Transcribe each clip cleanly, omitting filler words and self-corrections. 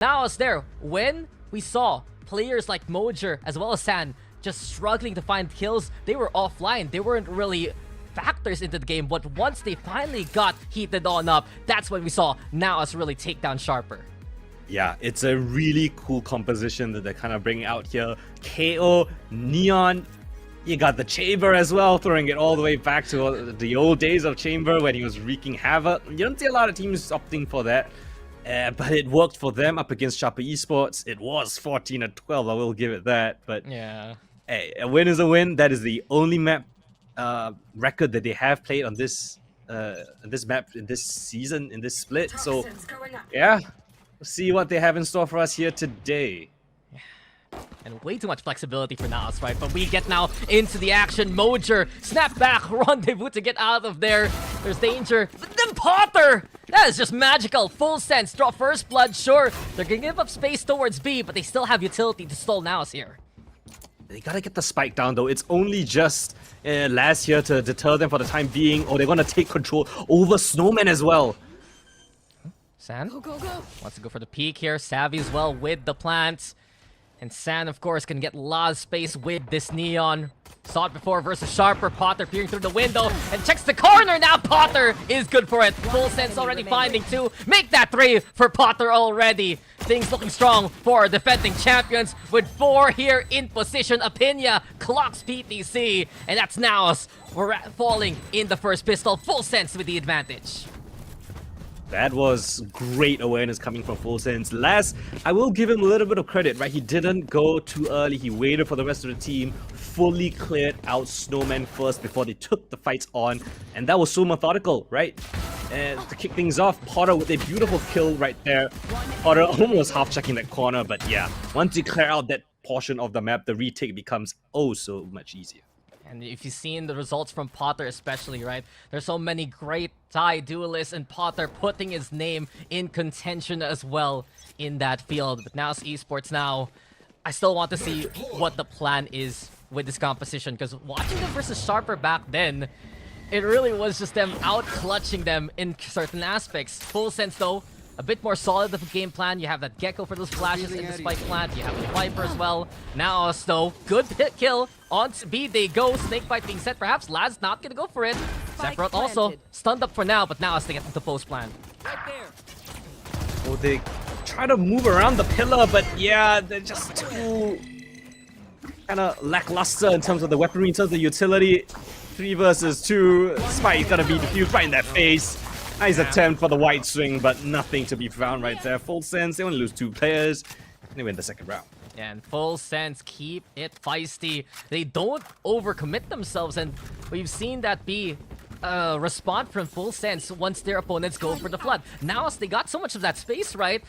Now it's there. When we saw players like Mojer as well as San just struggling to find kills, they were offline. They weren't really factors into the game, but once they finally got heated on up, that's when we saw NAOS really take down Sharper. Yeah, it's a really cool composition that they're kind of bringing out here. KO, Neon, you got the Chamber as well, throwing it all the way back to the old days of Chamber when he was wreaking havoc. You don't see a lot of teams opting for that, but it worked for them up against Sharper Esports. It was 14-12, I will give it that, but yeah, hey, a win is a win. That is the only map record that they have played on this map in this season, in this split. So yeah, we'll see what they have in store for us here today. And way too much flexibility for NAOS, right? But we get now into the action. Mojer, snap back, rendezvous to get out of there. There's danger. But then Potter! That is just magical. Full sense. Draw first blood, sure. They're gonna give up space towards B, but they still have utility to stall NAOS here. They gotta get the spike down though. It's only just last here to deter them for the time being, or they're gonna take control over Snowman as well. San wants to go for the peek here. Savvy as well with the plants. And San, of course, can get a lot of space with this Neon. Saw it before versus Sharper. Potter peering through the window and checks the corner. Now Potter is good for it. Full sense already finding two. Make that three for Potter already. Things looking strong for defending champions with 4 here in position. Apinia clocks PTC. And that's NAOS. We're falling in the first pistol. Full sense with the advantage. That was great awareness coming from Full Sense. Last, I will give him a little bit of credit, right? He didn't go too early. He waited for the rest of the team, fully cleared out Snowman first before they took the fights on. And that was so methodical, right? And to kick things off, Potter with a beautiful kill right there. Potter almost half checking that corner, but yeah, once you clear out that portion of the map, the retake becomes oh so much easier. And if you've seen the results from Potter especially, right? There's so many great Thai duelists and Potter putting his name in contention as well in that field. But NAOS Esports now, I still want to see what the plan is with this composition. Because watching them versus Sharper back then, it really was just them out-clutching them in certain aspects. Full sense though, a bit more solid of a game plan. You have that Gecko for those flashes in the spike plant. You have the Viper as well. Now, though, good hit kill. On B they go. Snakebite being set. Perhaps Lad's not gonna go for it. Sephiroth also stunned up for now, but now as they get into post plan. Right there. Oh, they try to move around the pillar, but yeah, they're just too kind of lackluster in terms of the weaponry, in terms of the utility. 3 versus 2. Spike's gonna be defused right in their face. Nice attempt for the white swing, but nothing to be found right there. Full sense, they only lose 2 players. And they win the second round. And Full sense, keep it feisty. They don't overcommit themselves, and we've seen that be a response from Full sense once their opponents go for the flood. Now, as they got so much of that space, right?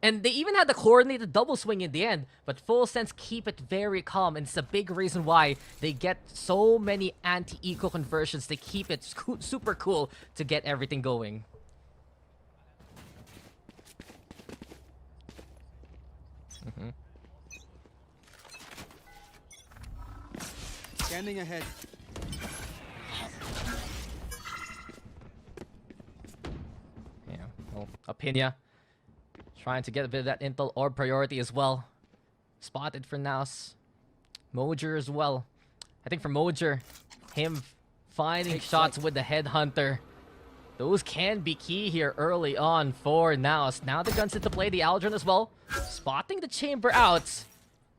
And they even had the coordinated double swing in the end. But Full sense keep it very calm. And it's a big reason why they get so many anti-eco conversions. They keep it super cool to get everything going. Scanning ahead. Yeah, well, Apinia trying to get a bit of that intel or priority as well. Spotted for NAOS. Mojer as well. I think for Mojer, him finding shots with the Headhunter, those can be key here early on for NAOS. Now the gun's into play, the Aldrin as well. Spotting the Chamber out.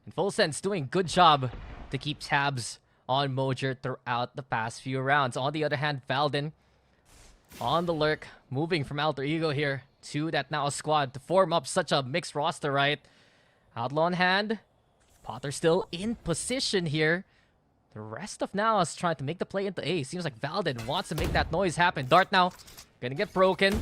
In Full sense, doing a good job to keep tabs on Mojer throughout the past few rounds. On the other hand, Valden on the lurk, moving from Alter Ego here to that NAOS squad to form up such a mixed roster, right? Outlaw in hand. Potter still in position here. The rest of NAOS trying to make the play into A. Seems like Valden wants to make that noise happen. Dart now gonna get broken.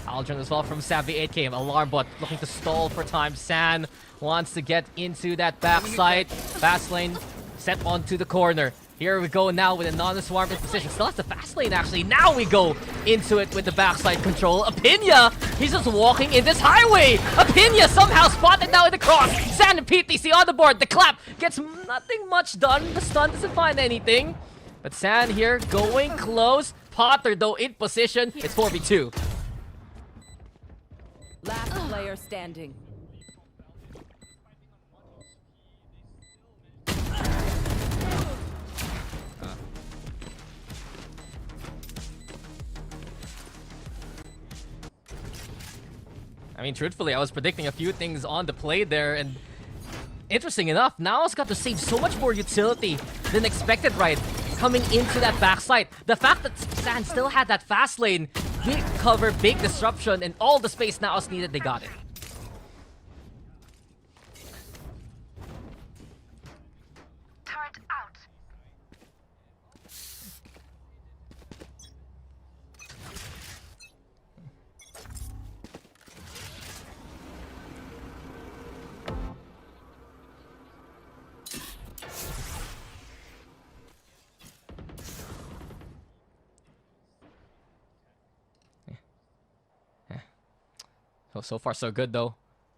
Aldrin as well from Savvy 8K. Alarm bot looking to stall for time. San wants to get into that backside. Fast lane set onto the corner. Here we go now with another swarm in position. Still has the fast lane actually. Now we go into it with the backside control. Apinia, he's just walking in this highway. Apinia somehow spotted now in the cross. San and PTC on the board. The clap gets nothing much done. The stun doesn't find anything. But San here going close. Potter though in position. It's 4v2. Last player standing. I mean, truthfully, I was predicting a few things on the play there, and interesting enough, NAOS got to save so much more utility than expected, right? Coming into that backside. The fact that San still had that fast lane, big cover, big disruption, and all the space NAOS needed, they got it. Turret out. So far so good though.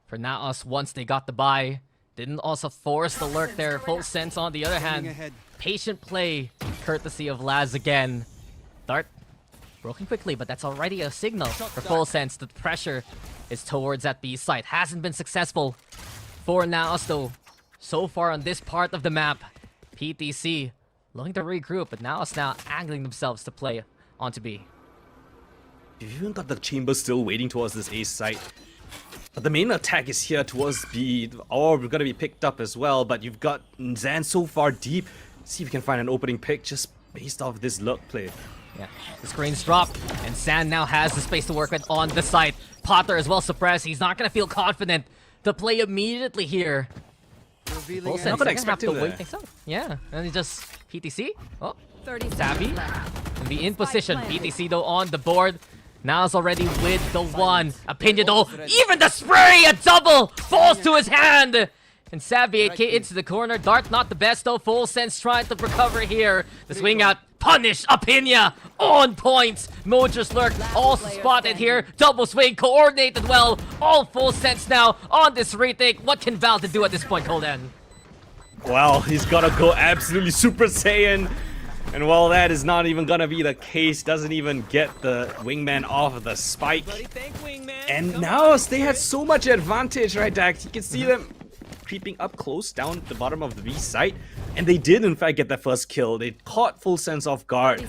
For NAOS, once they got the buy, didn't also force the lurk there. Full sense on the other Scanning hand. ahead. Patient play, courtesy of Laz again. Dart broken quickly, but that's already a signal for Full sense that the pressure is towards that B site. Hasn't been successful for NAOS though. So far on this part of the map, PTC looking to regroup, but NAOS now angling themselves to play onto B. You've even got the chamber still waiting towards this A site. But the main attack is here towards B. Or we're gonna be picked up as well. But you've got Zan so far deep. See if you can find an opening pick just based off this lurk play. Yeah, the screens drop, and San now has the space to work with on the site. Potter as well suppressed. He's not gonna feel confident to play immediately here. Revealing Full enemy. sense, gonna they're expect have to him wait there. things out. Yeah, and he just PTC. Oh, 30 Savvy. seconds left. And be in position. PTC though on the board. Now's already with the one. Opinion though, even the spray, a double falls to his hand. And Savvy 8K into the corner. Dart not the best though. Full sense trying to recover here. The swing out. Punish. Opinia on point. Mojo's lurk also spotted here. Double swing coordinated well. All Full sense now on this retake. What can Val do at this point, Colden? Well, he's gotta go absolutely Super Saiyan. And while that is not even gonna be the case, doesn't even get the wingman off of the spike. And now they had so much advantage, right, Dax? You can see them creeping up close down at the bottom of the B site. And they did, in fact, get the first kill. They caught Full sense off guard.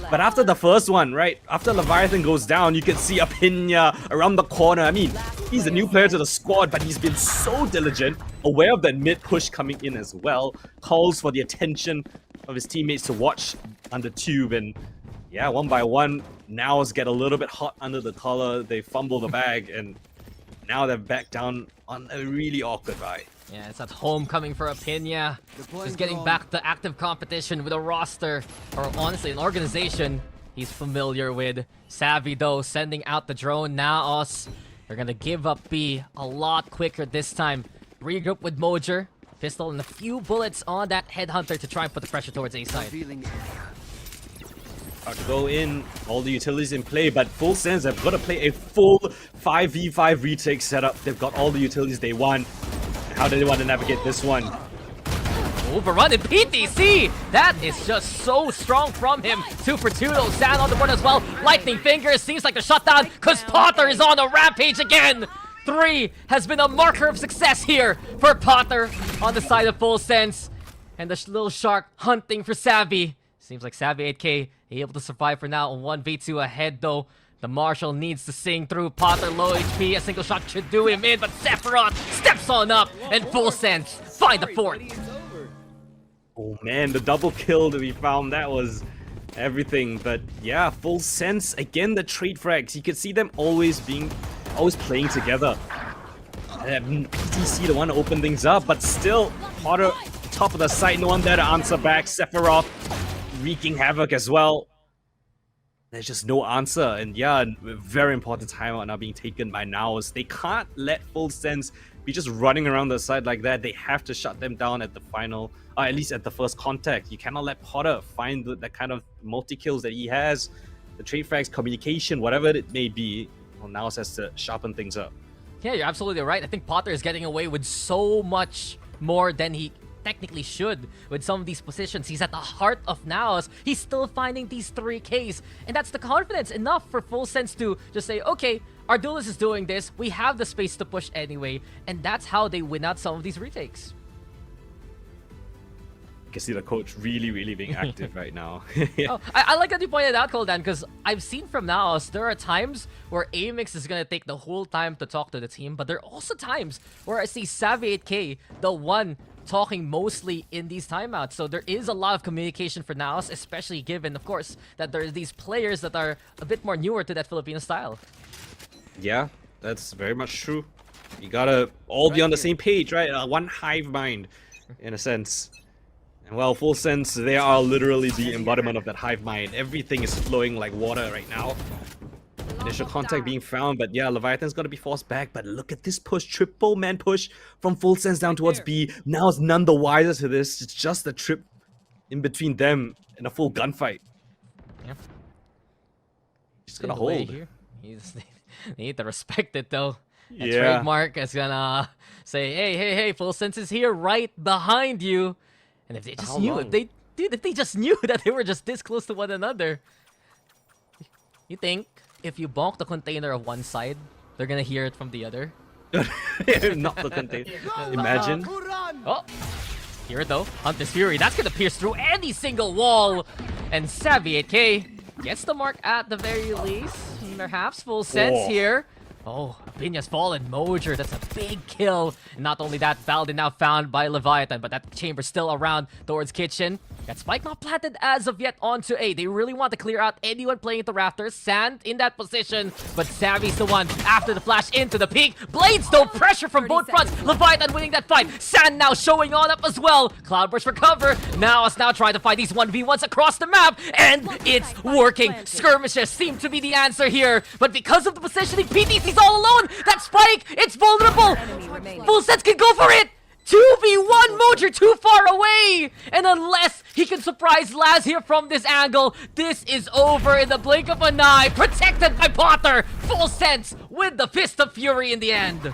But after the first one, right, after Leviathan goes down, you can see Apinya around the corner. I mean, he's a new player to the squad, but he's been so diligent, aware of that mid push coming in as well. Calls for the attention of his teammates to watch under tube, and yeah, one by one, NAOS get a little bit hot under the collar. They fumble the bag, and now they're back down on a really awkward buy. Yeah, it's at homecoming for Opinia. Just getting back to active competition with a roster, or honestly, an organization he's familiar with. Savvy, though, sending out the drone. NAOS, they're gonna give up B a lot quicker this time. Regroup with Mojer. Pistol and a few bullets on that headhunter to try and put the pressure towards A side. Revealing Hard to go in, all the utilities in play, but Full sense have got to play a full 5v5 retake setup. They've got all the utilities they want. How do they want to navigate this one? Overrun in PTC! That is just so strong from him. 2 for 2 though. San on the board as well. Lightning fingers. Seems like the shutdown because Potter is on a rampage again. 3 has been a marker of success here for Potter on the side of Full sense. And the little shark hunting for Savvy. Seems like Savvy 8K able to survive for now. 1v2 ahead though. The Marshal needs to sing through. Potter low HP. A single shot should do him in, but Sephiroth steps on up and Full sense find the fourth. Oh man, the double kill that we found, that was everything. But yeah, Full sense, again the trade frags. You could see them always playing together. PTC the one to open things up, but still, Potter top of the site, no one there to answer back. Sephiroth wreaking havoc as well. There's just no answer, and yeah, very important timeout now being taken by NAOS. They can't let Full sense be just running around the side like that. They have to shut them down at the final, or at least at the first contact. You cannot let Potter find that kind of multi-kills that he has. The trade frags, communication, whatever it may be, well, NAOS has to sharpen things up. Yeah, you're absolutely right. I think Potter is getting away with so much more than he technically should with some of these positions. He's at the heart of NAOS. He's still finding these 3Ks, and that's the confidence enough for Full sense to just say, okay, our duelist is doing this, we have the space to push anyway, and that's how they win out some of these retakes. You can see the coach really being active right now. Oh, I like that you pointed out, Coldan, because I've seen from NAOS, there are times where Amix is going to take the whole time to talk to the team, but there are also times where I see Savvy8K, the one talking mostly in these timeouts. So there is a lot of communication for NAOS, especially given, of course, that there are these players that are a bit more newer to that Filipino style. Yeah, that's very much true. You gotta all be on the same page, right? One hive mind, in a sense. And well, Full Sense, they are literally the embodiment of that hive mind. Everything is flowing like water right now. Initial contact being found, but yeah, Leviathan's gonna be forced back. But look at this push, triple man push from Full Sense down towards B. Now it's none the wiser to this. It's just a trip in between them in a full gunfight. Yeah. He's gonna Either way hold. here, they need to respect it though. And Yeah. Trademark is gonna say, hey, Full Sense is here right behind you. And if they just How knew, long? if they just knew that they were just this close to one another. You think if you bonk the container of one side, they're gonna hear it from the other? Not the container. Imagine. Oh, here it though. Hunter's Fury. That's gonna pierce through any single wall. And Savvy8K gets the mark at the very least. Perhaps Full Sense Oh. here. Oh, Opinia's fallen. Mojer, that's a big kill. And not only that, Valden now found by Leviathan, but that chamber still around towards Kitchen. That spike not planted as of yet onto A. They really want to clear out anyone playing at the rafters. Sand in that position, but Savvy's the one after the flash into the peak. Blades, though, pressure from both fronts. Leviathan winning that fight. Sand now showing on up as well. Cloudburst recover. NAOS now trying to fight these 1v1s across the map, and it's working. Skirmishes seem to be the answer here, but because of the positioning, PTC's all alone. That spike, it's vulnerable. Full Sense can go for it. 2v1, Mojer too far away! And unless he can surprise Laz here from this angle, this is over in the blink of an eye. Protected by Potter! Full Sense with the Fist of Fury in the end.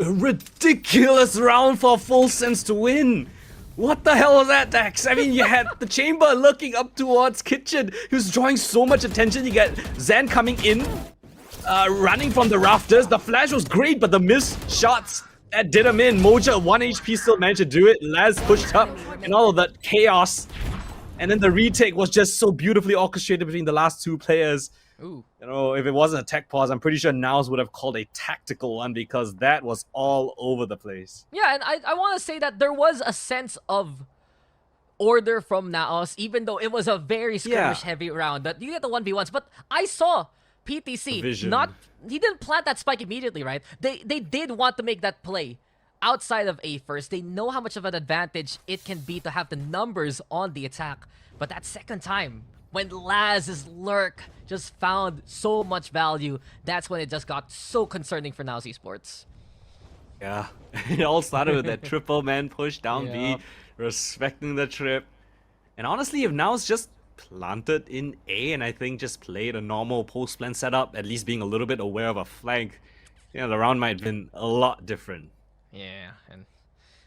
A ridiculous round for Full Sense to win. What the hell was that, Dax? I mean, you had the chamber looking up towards Kitchen. He was drawing so much attention. You got Zan coming in, running from the rafters. The flash was great, but the missed shots that did him in. Moja, 1 HP, still managed to do it. Laz pushed up, and all of that chaos. And then the retake was just so beautifully orchestrated between the last two players. Ooh. You know, if it wasn't a tech pause, I'm pretty sure NAOS would have called a tactical one because that was all over the place. Yeah, and I want to say that there was a sense of order from NAOS, even though it was a very skirmish-heavy round. That you get the 1v1s, but I saw PTC Vision. he didn't plant that spike immediately, right? They did want to make that play outside of A first. They know how much of an advantage it can be to have the numbers on the attack. But that second time, when Laz's lurk just found so much value, that's when it just got so concerning for NAOS Esports. Yeah, it all started with that triple man push down Yeah. B, respecting the trip. And honestly, if NAOS just planted in A and I think just played a normal post plan setup, at least being a little bit aware of a flank, the round might have been a lot different. Yeah, and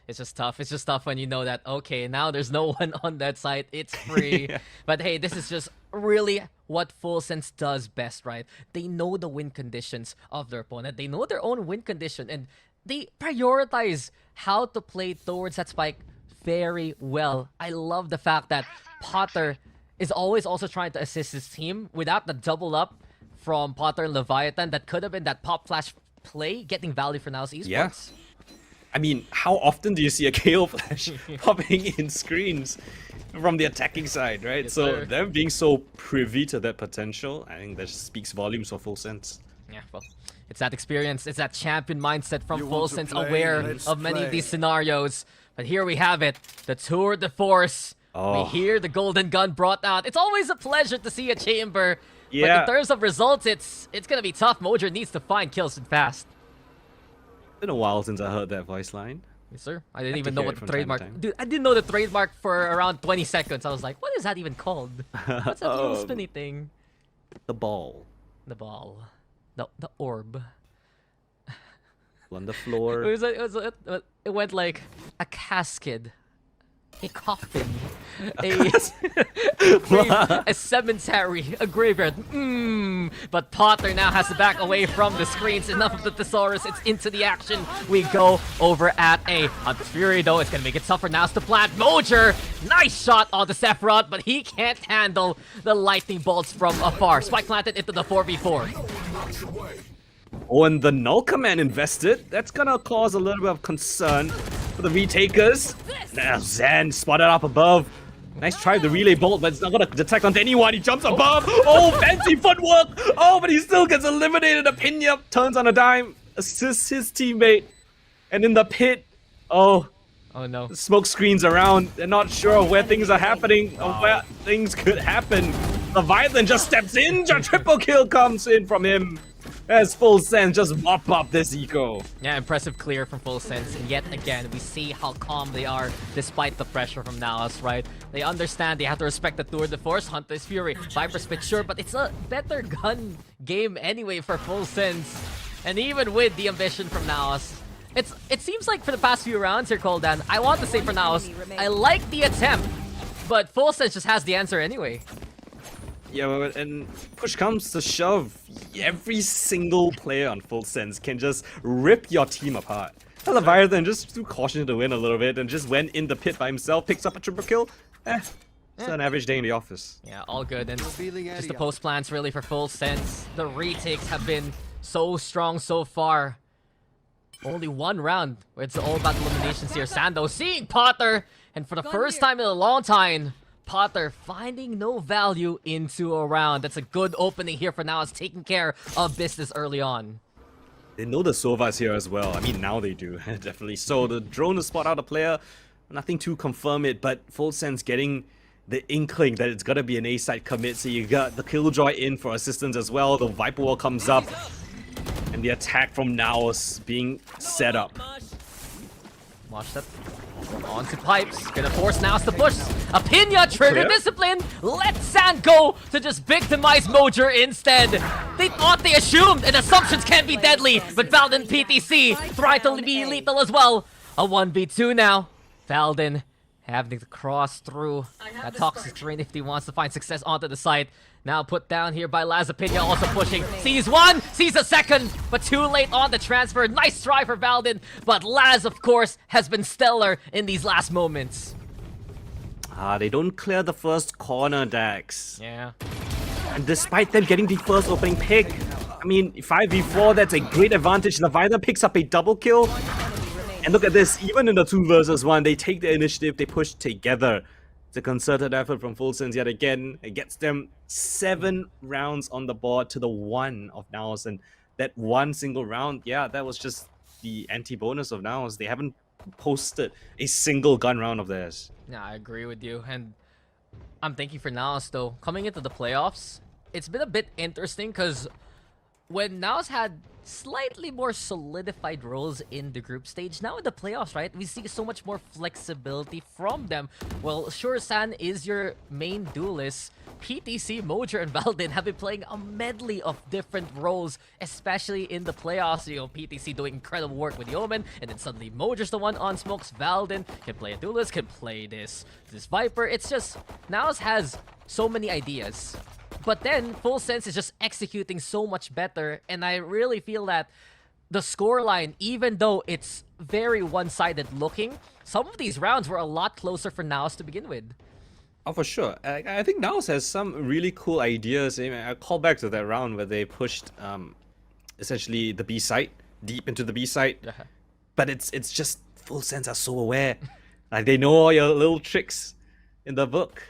it's just tough. It's just tough when you know that, okay, now there's no one on that side. It's free. Yeah. But hey, this is just really what Full Sense does best, right? They know the win conditions of their opponent. They know their own win condition, and they prioritize how to play towards that spike very well. I love the fact that Potter is always also trying to assist his team without the double up from Potter and Leviathan. That could have been that pop flash play, getting value for NAOS Esports. Yeah. I mean, how often do you see a KO flash popping in screens from the attacking side, right? Yes, So sir. them being so privy to that potential, I think that just speaks volumes for Full Sense. Yeah, well, it's that experience, it's that champion mindset from You Full want to Sense, play? aware Let's of many of play. these scenarios. But here we have it, the Tour de Force. Oh. We hear the golden gun brought out. It's always a pleasure to see a chamber. But Yeah. in terms of results, it's gonna be tough. Mojer needs to find kills and fast. Been a while since I heard that voice line. Yes, sir. I didn't Have to even know hear what it the from time to trademark. time. Dude, I didn't know the trademark for around 20 seconds. I was like, what is that even called? What's that little spinny thing? The ball The ball. The orb. on the floor. It went like a cascade a coffin, a cemetery, a graveyard. But Potter now has to back away from the screens. Enough of the thesaurus. It's into the action. We go over at A. On Fury, though, it's going to make it tough for Naos to plant. Mojer, nice shot on the Sephiroth, but he can't handle the lightning bolts from afar. Spike planted into the 4v4. Oh, and the Null Command invested. That's gonna cause a little bit of concern for the retakers. Now Zan spotted up above. Nice try with the relay bolt, but it's not gonna detect onto anyone. He jumps above. Oh, fancy footwork. Oh, but he still gets eliminated. Apinya turns on a dime, assists his teammate. And in the pit, oh no. Smoke screens around. They're not sure where things are happening or where things could happen. The Violent just steps in. A triple kill comes in from him. As Full Sense just mop up this eco. Yeah, impressive clear from Full Sense. And yet again, we see how calm they are despite the pressure from NAOS, right? They understand they have to respect the Tour de Force, hunt this Fury. Viper Spit, sure, but it's a better gun game anyway for Full Sense. And even with the ambition from NAOS, it seems like for the past few rounds here, Coldan, I want to say for NAOS, I like the attempt, but Full Sense just has the answer anyway. Yeah, and push comes to shove, every single player on Full Sense can just rip your team apart. Leviathan just too cautious to win a little bit and just went in the pit by himself, picks up a triple kill. It's an average day in the office. Yeah, all good. And Revealing just the area. post plans really for Full Sense. The retakes have been so strong so far. Only one round where it's all about eliminations here. Sando seeing Potter, and for the first time in a long time, Potter finding no value into a round. That's a good opening here for now. It's taking care of business early on. They know the Sova's here as well. I mean, now they do, definitely. So the drone to spot out a player, nothing to confirm it, but Full Sense getting the inkling that it's gotta be an A-side commit. So you got the Killjoy in for assistance as well. The Viper Wall comes up, and the attack from NAOS being set up. Watch that. On to Pipes. Gonna force NAOS to push. Apinya trigger Clear. discipline. Let Sand go to just victimize Mojer instead. They thought they assumed, and assumptions can be deadly. But Valden PTC tried to be lethal as well. A 1v2 now. Valden having to cross through that toxic terrain if he wants to find success onto the site. Now put down here by Laz. Apinya also pushing. Sees one, sees a second, but too late on the transfer. Nice try for Valden, but Laz, of course, has been stellar in these last moments. They don't clear the first corner, Dax. Yeah. And despite them getting the first opening pick, I mean, 5v4, that's a great advantage. Leviathan picks up a double kill. And look at this, even in the 2 versus 1, they take the initiative, they push together. It's a concerted effort from Full Sense yet again. It gets them 7 rounds on the board to the 1 of NAOS. And that one single round, yeah, that was just the anti-bonus of NAOS. They haven't posted a single gun round of theirs. Yeah, I agree with you. And I'm thinking for NAOS, though, coming into the playoffs, it's been a bit interesting because when NAOS had slightly more solidified roles in the group stage, now in the playoffs, right, we see so much more flexibility from them. Well, sure, San is your main duelist. PTC, Mojer, and Valden have been playing a medley of different roles, especially in the playoffs. You know, PTC doing incredible work with Yeoman, and then suddenly Mojer's the one on smokes. Valden can play a duelist, can play this Viper. It's just, NAOS has so many ideas. But then, Full Sense is just executing so much better, and I really feel that the scoreline, even though it's very one-sided looking, some of these rounds were a lot closer for NAOS to begin with. Oh, for sure. I think NAOS has some really cool ideas. I call back to that round where they pushed essentially the B site, deep into the B site. But it's just Full Sense are so aware. Like, they know all your little tricks in the book.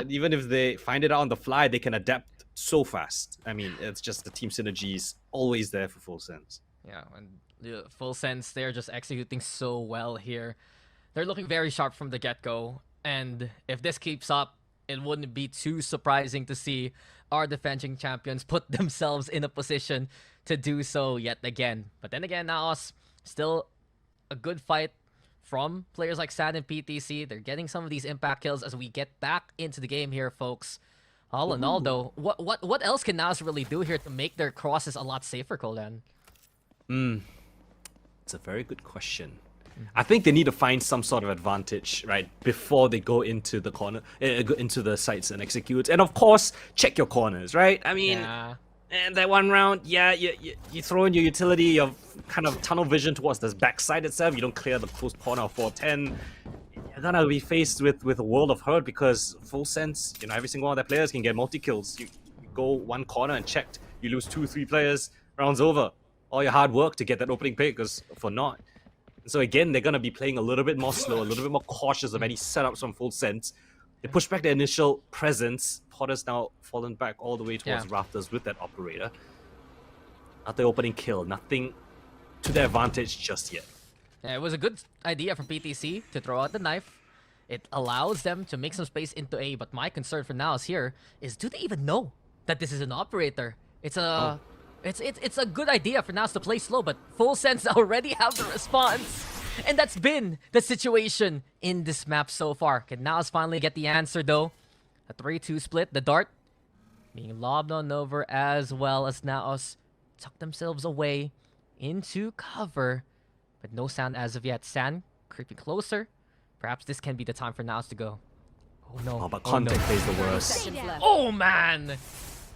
Even if they find it out on the fly, they can adapt so fast. I mean, it's just the team synergy is always there for Full Sense. Yeah, and Full Sense, they're just executing so well here. They're looking very sharp from the get-go. And if this keeps up, it wouldn't be too surprising to see our defending champions put themselves in a position to do so yet again. But then again, NAOS, still a good fight from players like Sad and PTC. They're getting some of these impact kills as we get back into the game here, folks. All in all, though, what else can NAOS really do here to make their crosses a lot safer, Coldan? It's a very good question. I think they need to find some sort of advantage, right, before they go into the corner, go into the sites and execute. And of course, check your corners, right? I mean, Yeah. and that one round, yeah, you throw in your utility, your kind of tunnel vision towards the backside itself. You don't clear the close corner of 410. You're gonna be faced with a world of hurt because full sense, every single one of their players can get multi kills. You go one corner and checked, you lose 2-3 players, rounds over. All your hard work to get that opening pick is for naught. So again, they're gonna be playing a little bit more slow, a little bit more cautious of any setups from full sense. They push back their initial presence. Potter's now fallen back all the way towards rafters with that operator. Not the opening kill, nothing to their advantage just yet. Yeah, it was a good idea from PTC to throw out the knife. It allows them to make some space into A, but my concern for now is here is, do they even know that this is an operator? It's a it's a good idea for NAOS to play slow, but full sense already have the response. And that's been the situation in this map so far. Can NAOS finally get the answer though? A 3-2 split, the dart being lobbed on over, as well as NAOS tuck themselves away into cover. But no sound as of yet. San creeping closer. Perhaps this can be the time for NAOS to go. Oh no. Oh, but contact plays the worst. Seconds left. Oh man!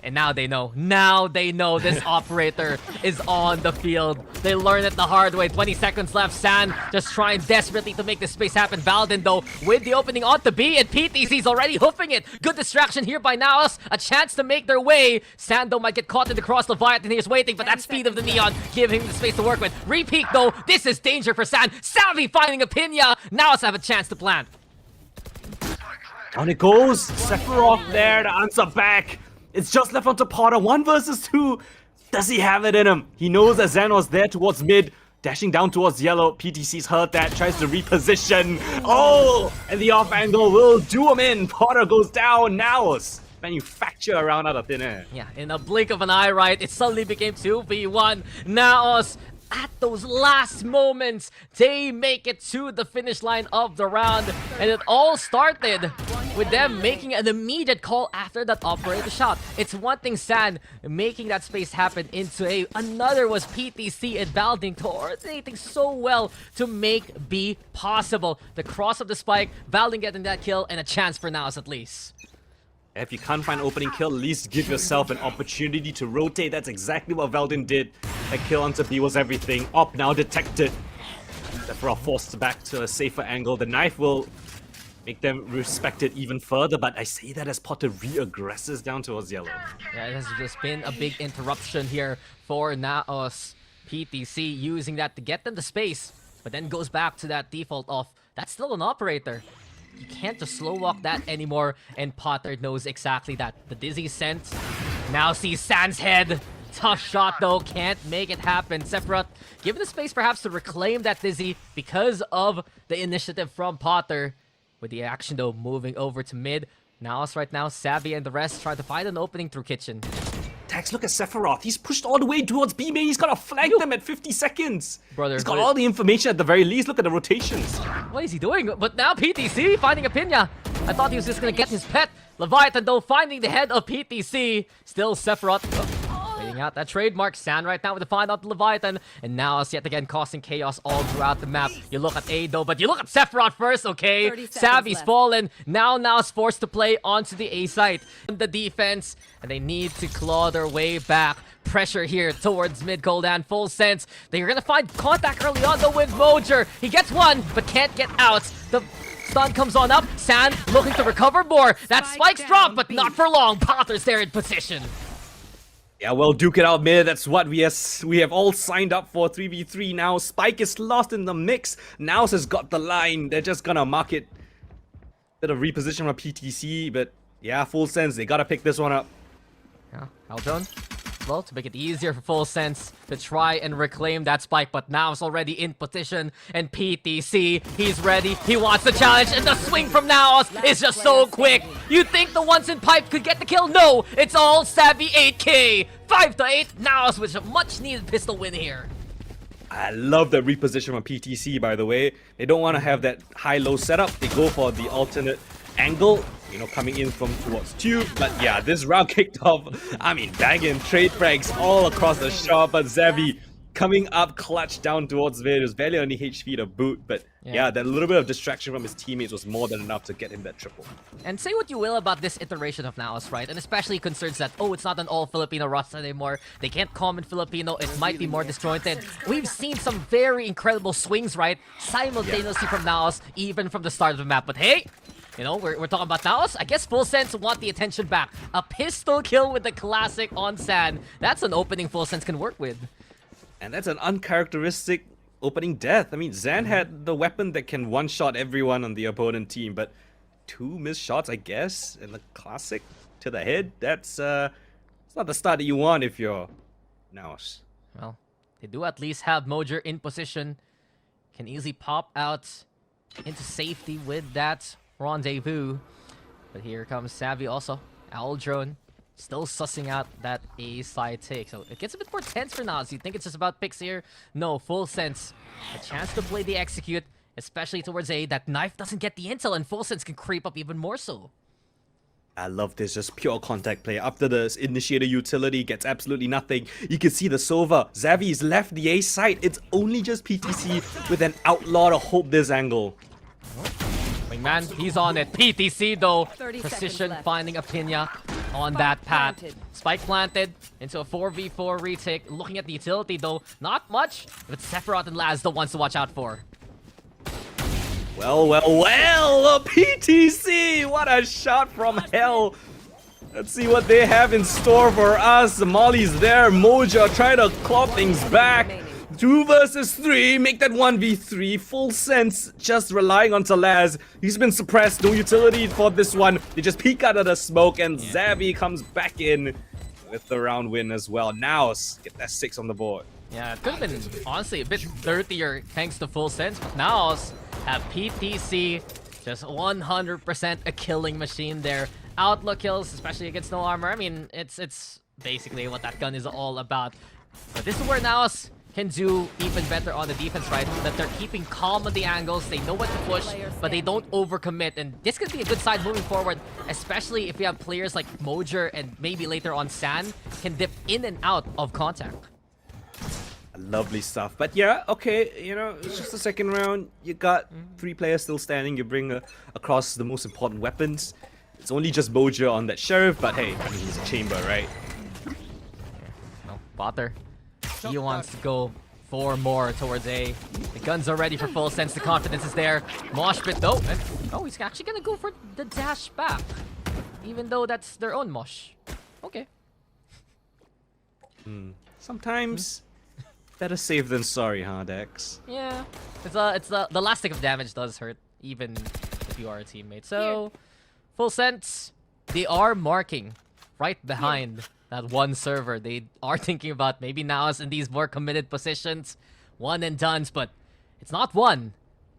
And now they know. Now they know this operator is on the field. They learn it the hard way. 20 seconds left. San just trying desperately to make this space happen. Valden, though, with the opening on the B, and PTC's already hoofing it. Good distraction here by NAOS. A chance to make their way. San, though, might get caught in the cross. Leviathan here's waiting, but that speed of the Neon giving him the space to work with. Repeat, though. This is danger for San. Savvy finding a Pinya. NAOS have a chance to plant. On it goes. Sephiroth there to answer back. It's just left onto Potter. 1 versus 2. Does he have it in him? He knows that Xanos there towards mid. Dashing down towards yellow. PTC's heard that. Tries to reposition. Oh! And the off angle will do him in. Potter goes down. NAOS manufacture around out of thin air. Yeah, in a blink of an eye, right? It suddenly became 2v1. NAOS, at those last moments, they make it to the finish line of the round. And it all started with them making an immediate call after that operator shot. It's one thing San making that space happen into A. Another was PTC and Valding coordinating so well to make B possible. The cross of the spike, Valding getting that kill, and a chance for NAOS at least. If you can't find opening kill, at least give yourself an opportunity to rotate. That's exactly what Veldin did. That kill onto B was everything. Op now detected. Sephiroth forced back to a safer angle. The knife will make them respect it even further, but I say that as Potter re-aggresses down towards yellow. Yeah, it has just been a big interruption here for NAOS. PTC using that to get them the space, but then goes back to that default of, that's still an operator. You can't just slow walk that anymore, and Potter knows exactly that. The Dizzy scent now sees San's head. Tough shot though, can't make it happen. Sephiroth given the space perhaps to reclaim that Dizzy because of the initiative from Potter. With the action though moving over to mid. NAOS right now, Savvy and the rest try to find an opening through kitchen. Tax, look at Sephiroth. He's pushed all the way towards B main. He's got to flank them at 50 seconds. Brother, he's got what- all the information at the very least. Look at the rotations. What is he doing? But now PTC finding a Pinya. I thought he was just gonna get his pet. Leviathan though finding the head of PTC. Still Sephiroth waiting out that trademark. San right now with the find out the Leviathan. And now it's yet again causing chaos all throughout the map. You look at A though, but you look at Sephiroth first, okay? 30 seconds Savvy's left. fallen. Now is forced to play onto the A site. The defense, and they need to claw their way back. Pressure here towards mid Goldan, full sense. They're gonna find contact early on though with Mojer. He gets one, but can't get out. The stun comes on up. San looking to recover more. That spike's dropped, but not for long. Potter's there in position. Yeah, well, duke it out mid. That's what we have all signed up for. 3v3 now. Spike is lost in the mix. NAOS has got the line. They're just gonna mark it. Bit of reposition from PTC, but yeah, full sense. They gotta pick this one up. Yeah, Haldron. Well, to make it easier for Full Sense to try and reclaim that spike, but now it's already in position, and PTC, he's ready, he wants the challenge, and the swing from NAOS is just so quick. You think the ones in pipe could get the kill? No, it's all Savvy 8K. 5-8, NAOS with a much-needed pistol win here. I love the reposition from PTC, by the way. They don't want to have that high-low setup. They go for the alternate angle, coming in from towards tube. But yeah, this round kicked off. I mean, banging trade frags all across the shop, but Zevi coming up clutch down towards Vid. It was barely on the HP to boot, but yeah, that little bit of distraction from his teammates was more than enough to get him that triple. And say what you will about this iteration of NAOS, right? And especially concerns that, oh, it's not an all-Filipino roster anymore. They can't comment Filipino. It might be more disjointed. We've seen some very incredible swings, right? Simultaneously from NAOS, even from the start of the map. But hey, you know, we're talking about NAOS. I guess Full Sense want the attention back. A pistol kill with the classic on San. That's an opening Full Sense can work with. And that's an uncharacteristic opening death. I mean, Zan had the weapon that can one-shot everyone on the opponent team, but 2 missed shots, I guess, in the classic to the head. That's it's not the start that you want if you're NAOS. Well, they do at least have Mojer in position. Can easily pop out into safety with that rendezvous. But here comes Savvy also. Owl Drone still sussing out that A side take. So it gets a bit more tense for NAOS. You think it's just about picks here? No, Full Sense. A chance to play the execute, especially towards A. That knife doesn't get the intel, and Full Sense can creep up even more so. I love this, just pure contact play. After the initiator utility gets absolutely nothing, you can see the Sova. Xavi's left the A site. It's only just PTC with an outlaw to hold this angle. Wingman, he's on it. PTC though, 30 precision seconds left. finding Apinya on that path. planted. Spike planted into a 4v4 retake. Looking at the utility though, not much, but Sephiroth and Laz the ones to watch out for. Well, PTC! What a shot from hell! Let's see what they have in store for us. Molly's there, Moja trying to claw things back. 2 versus 3, make that 1v3. Full Sense just relying on Talaz. He's been suppressed, no utility for this one. They just peek out of the smoke, and Xavi comes back in with the round win as well. NAOS get that 6 on the board. Yeah, it could have been honestly a bit dirtier thanks to Full Sense, but NAOS have PTC just 100% a killing machine there. Outlook kills, especially against no armor. I mean, it's basically what that gun is all about. But this is where NAOS can do even better on the defense, right? That they're keeping calm on the angles, they know what to push, but they don't overcommit. And this could be a good side moving forward, especially if you have players like Mojer and maybe later on San can dip in and out of contact. Lovely stuff. But yeah, okay, you know, it's just the second round. You got 3 players still standing. You bring across the most important weapons. It's only just Mojo on that Sheriff, but hey, I mean, he's a chamber, right? No, Potter. He wants to go 4 more towards A. The guns are ready for Full Sense. The confidence is there. Mosh pit though. And, oh, he's actually gonna go for the dash back. Even though that's their own mosh. Okay. Sometimes better safe than sorry, huh, Dex? Yeah. It's the last tick of damage does hurt, even if you are a teammate. So, Full Sense, they are marking right behind that one server. They are thinking about maybe NAOS in these more committed positions. One and dones, but it's not 1,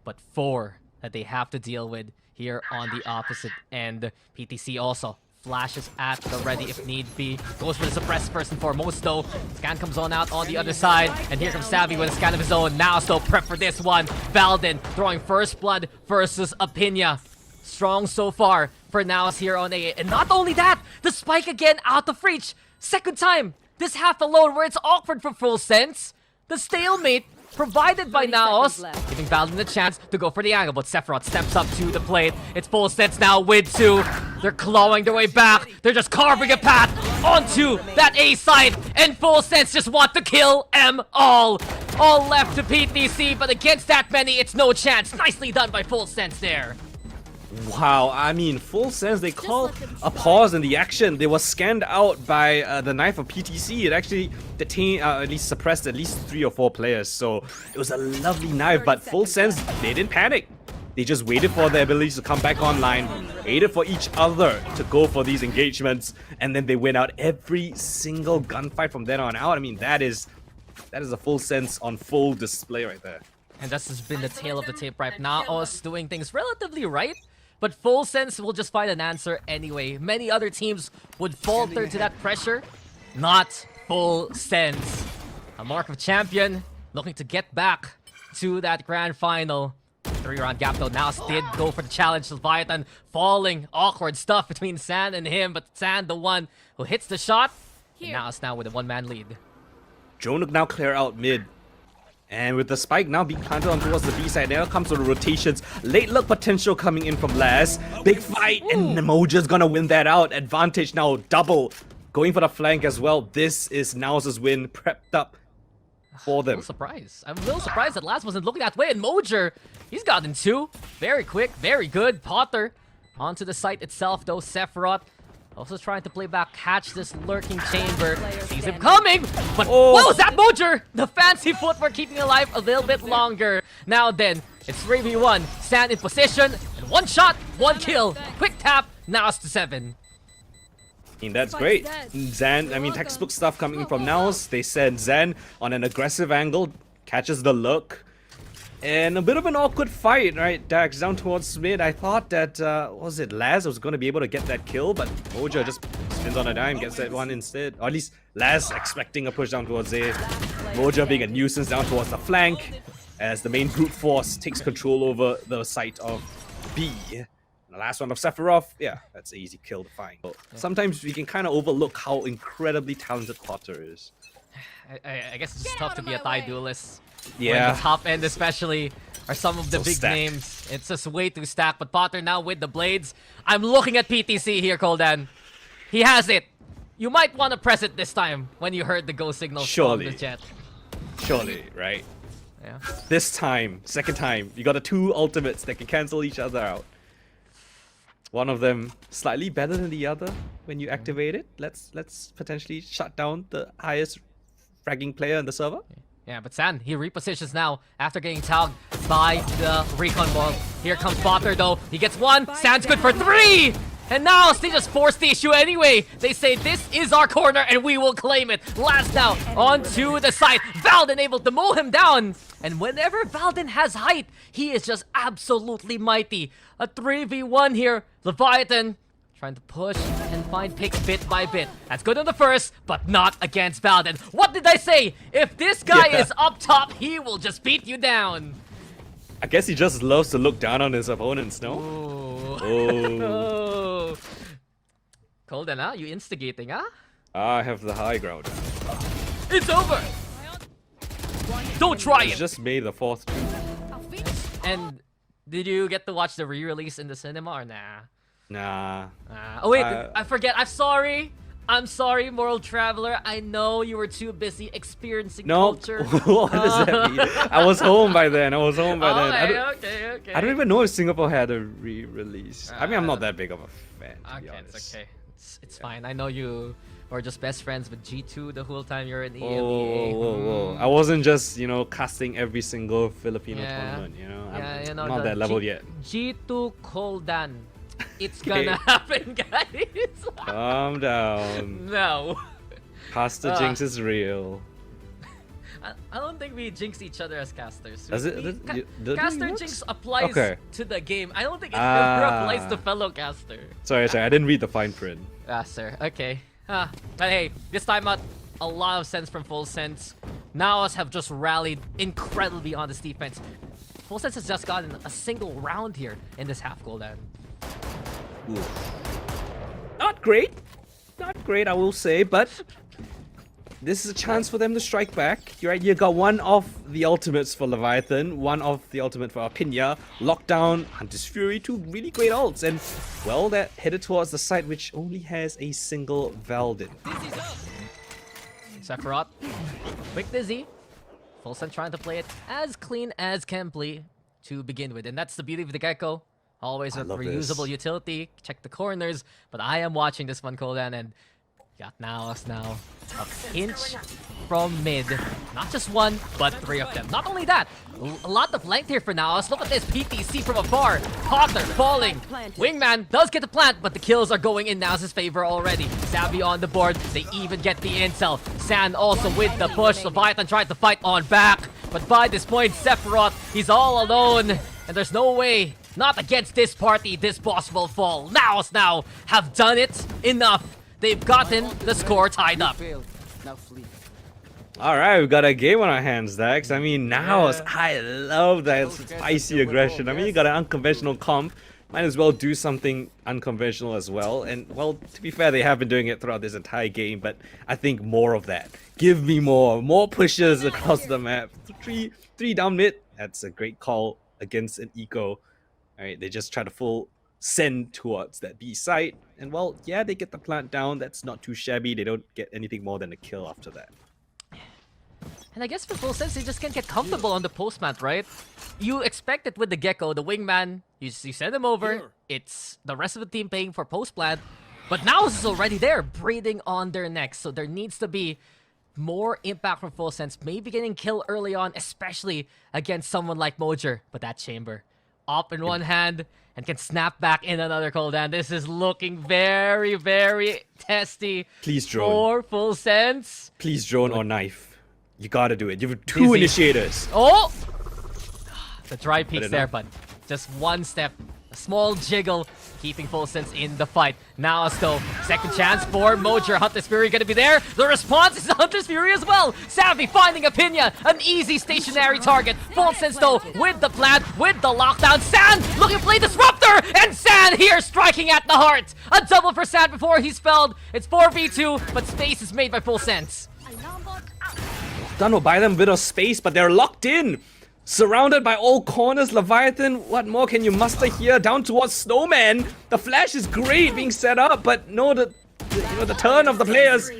but 4 that they have to deal with here on the opposite end. PTC also flashes at the ready if need be. Goes for the suppress first and foremost though. Scan comes on out on the other side. And here comes Savvy with a scan of his own. Now still prep for this one. Valden throwing first blood versus Apinya. Strong so far for NAOS here on A. And not only that, the spike again out of reach. Second time this half alone where it's awkward for Full Sense. The stalemate provided by 30 NAOS, seconds left. giving Valden the chance to go for the angle, but Sephiroth steps up to the plate. It's Full Sense now with 2. They're clawing their way back. They're just carving a path onto that A side, and Full Sense just want to kill them all. All left to PTC, but against that many, it's no chance. Nicely done by Full Sense there. Wow, I mean, Full Sense, they called a pause in the action. They were scanned out by the knife of PTC. It actually detained, at least suppressed at least 3 or 4 players. So it was a lovely knife, but Full Sense, they didn't panic. They just waited for their abilities to come back online, waited for each other to go for these engagements, and then they went out every single gunfight from then on out. I mean, that is a Full Sense on full display right there. And this has been the tail of the tape right now. NAOS doing things relatively right, but Full Sense will just find an answer anyway. Many other teams would falter to that pressure. Not Full Sense. A mark of champion, looking to get back to that grand final. 3-round gap though. NAOS did go for the challenge. Leviathan falling. Awkward stuff between San and him, but San the one who hits the shot. And NAOS now with a 1-man lead. Drone now clear out mid. And with the spike now being planted on towards the B side, now comes to the rotations. Late luck potential coming in from Laz. Big fight, and Moja's gonna win that out. Advantage now double. Going for the flank as well. This is NAOS' win, prepped up for them. I'm a little surprised that Laz wasn't looking that way. And Mojer, he's gotten 2. Very quick, very good. Potter onto the site itself, though. Sephiroth also trying to play back, catch this lurking chamber. Sees him coming, but what was that, Mojer? The fancy footwork keeping alive a little bit longer. Now then, it's 3v1. Stand in position, and 1 shot, 1 kill. Quick tap, NAOS to 7. I mean, that's great. Zan, I mean, textbook stuff coming from NAOS. They send Zen on an aggressive angle, catches the lurk. And a bit of an awkward fight, right? Dax down towards mid. I thought that, was it Laz was going to be able to get that kill, but Moja just spins on a dime, gets that one instead. Or at least Laz expecting a push down towards A. Moja being a nuisance down towards the flank, as the main brute force takes control over the site of B. And the last one of Sephiroth, yeah, that's an easy kill to find. But sometimes we can kind of overlook how incredibly talented Potter is. I guess it's just tough to be a Thai duelist. Yeah. When the top end especially are some of the So big stacked. names. It's just way too stacked. But Potter now with the blades. I'm looking at PTC here, Koldan. He has it. You might want to press it this time when you heard the go signal from the jet. Surely, right? Yeah. This time, second time, you got the 2 ultimates that can cancel each other out. One of them slightly better than the other when you activate it. Let's potentially shut down the highest fragging player in the server. Yeah, but San, he repositions now after getting tagged by the recon ball. Here comes Potter though. He gets 1. San's good for 3! And now they just force the issue anyway. They say this is our corner and we will claim it. Last now onto the side. Valden able to mow him down. And whenever Valden has height, he is just absolutely mighty. A 3v1 here. Leviathan trying to push and find picks bit by bit. That's good on the first, but not against Valden. What did I say? If this guy is up top, he will just beat you down. I guess he just loves to look down on his opponents, no? Ooh. Oh. Oh. Kolden, huh? You instigating, huh? I have the high ground. It's over! Don't try It's it! just made the 4th true. And did you get to watch the re-release in the cinema or nah? Nah. Oh wait, I forget. I'm sorry, Moral Traveler. I know you were too busy experiencing No. culture. What does that mean? I was home by then. Okay, okay. I don't even know if Singapore had a re-release. I mean, I'm not that big of a fan, to be Okay, honest. it's okay. It's fine. I know you were just best friends with G2 the whole time you're in the Whoa. I wasn't just, casting every single Filipino tournament, Yeah, I'm not that level yet. G2 Koldan. It's Okay. gonna happen, guys. Calm down. No. Caster Jinx is real. I don't think we jinx each other as casters. Does it? Caster Jinx applies Okay. to the game. I don't think it ever applies to fellow caster. Sorry, I didn't read the fine print. Ah, sir. Okay. But hey, this time out, a lot of sense from Full Sense. NAOS have just rallied incredibly on this defense. Full Sense has just gotten a single round here in this half Golden. Ooh. Not great. Not great, I will say, but this is a chance for them to strike back. You're right, you got one of the ultimates for Leviathan, one of the ultimate for Alpinia, Lockdown, Hunter's Fury, 2 really great ults, and well, they're headed towards the site which only has a single Valden. Sephiroth, quick dizzy. Full Sense trying to play it as clean as can be to begin with, and that's the beauty of the Gecko. Always a love reusable this. utility. Check the corners. But I am watching this one, Koldan, and got NAOS now. A pinch from mid. Not just 1, but 3 of them. Not only that, a lot of length here for NAOS. Look at this PTC from afar. Potter falling. Wingman does get the plant, but the kills are going in NAOS' favor already. Savvy on the board. They even get the intel. San also with the push. Leviathan tried to fight on back. But by this point, Sephiroth, he's all alone. And there's no way. Not against this party, this boss will fall. NAOS now have done it enough. They've gotten the score tied up. Now flee. Alright, we've got a game on our hands, Dax. I mean, now I love that spicy aggression. I mean, you got an unconventional comp might as well do something unconventional as well. And well, to be fair, they have been doing it throughout this entire game, but I think more of that. Give me more pushes across the map. Three down mid. That's a great call against an eco. Alright, they just try to full send towards that B site. And well, yeah, they get the plant down. That's not too shabby. They don't get anything more than a kill after that. And I guess for full sense, they just can't get comfortable on the postmat, right? You expect it with the Gecko, the wingman. You send him over. It's the rest of the team paying for post plant. But NAOS is already there, breathing on their necks. So there needs to be more impact from full sense. Maybe getting killed early on, especially against someone like Mojer. But that chamber, up in one hand, and can snap back in another cooldown. This is looking very, very testy. Please, drone. For full sense. Please, drone or knife. You gotta do it. You have two Dizzy. initiators. Oh! The dry peaks enough. there, but just one step. A small jiggle, keeping full sense in the fight. Now, though, second chance for Mojer. Hunter's Fury gonna be there. The response is Hunter's Fury as well. Savvy finding a Pinya, an easy stationary target. Full sense though, with the plant, with the lockdown. San looking to play Disruptor, and San here striking at the heart. A double for San before he's felled. It's 4v2, but space is made by full sense. Done will buy them a bit of space, but they're locked in. Surrounded by all corners, Leviathan, what more can you muster here? Down towards Snowman. The flash is great being set up, but no, the turn of the players.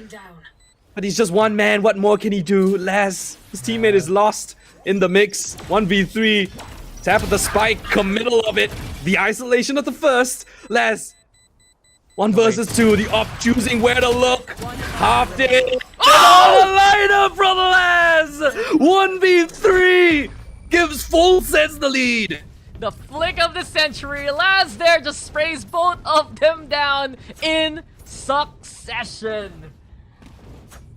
But he's just one man, what more can he do? Laz, his teammate is lost in the mix. 1v3, tap of the spike, committal of it. The isolation of the first. Laz, 1 versus 2, the op choosing where to look. Halved it. Oh, the lineup, brother Laz! 1v3! Gives full sense the lead. The flick of the century. Laz there just sprays both of them down in succession.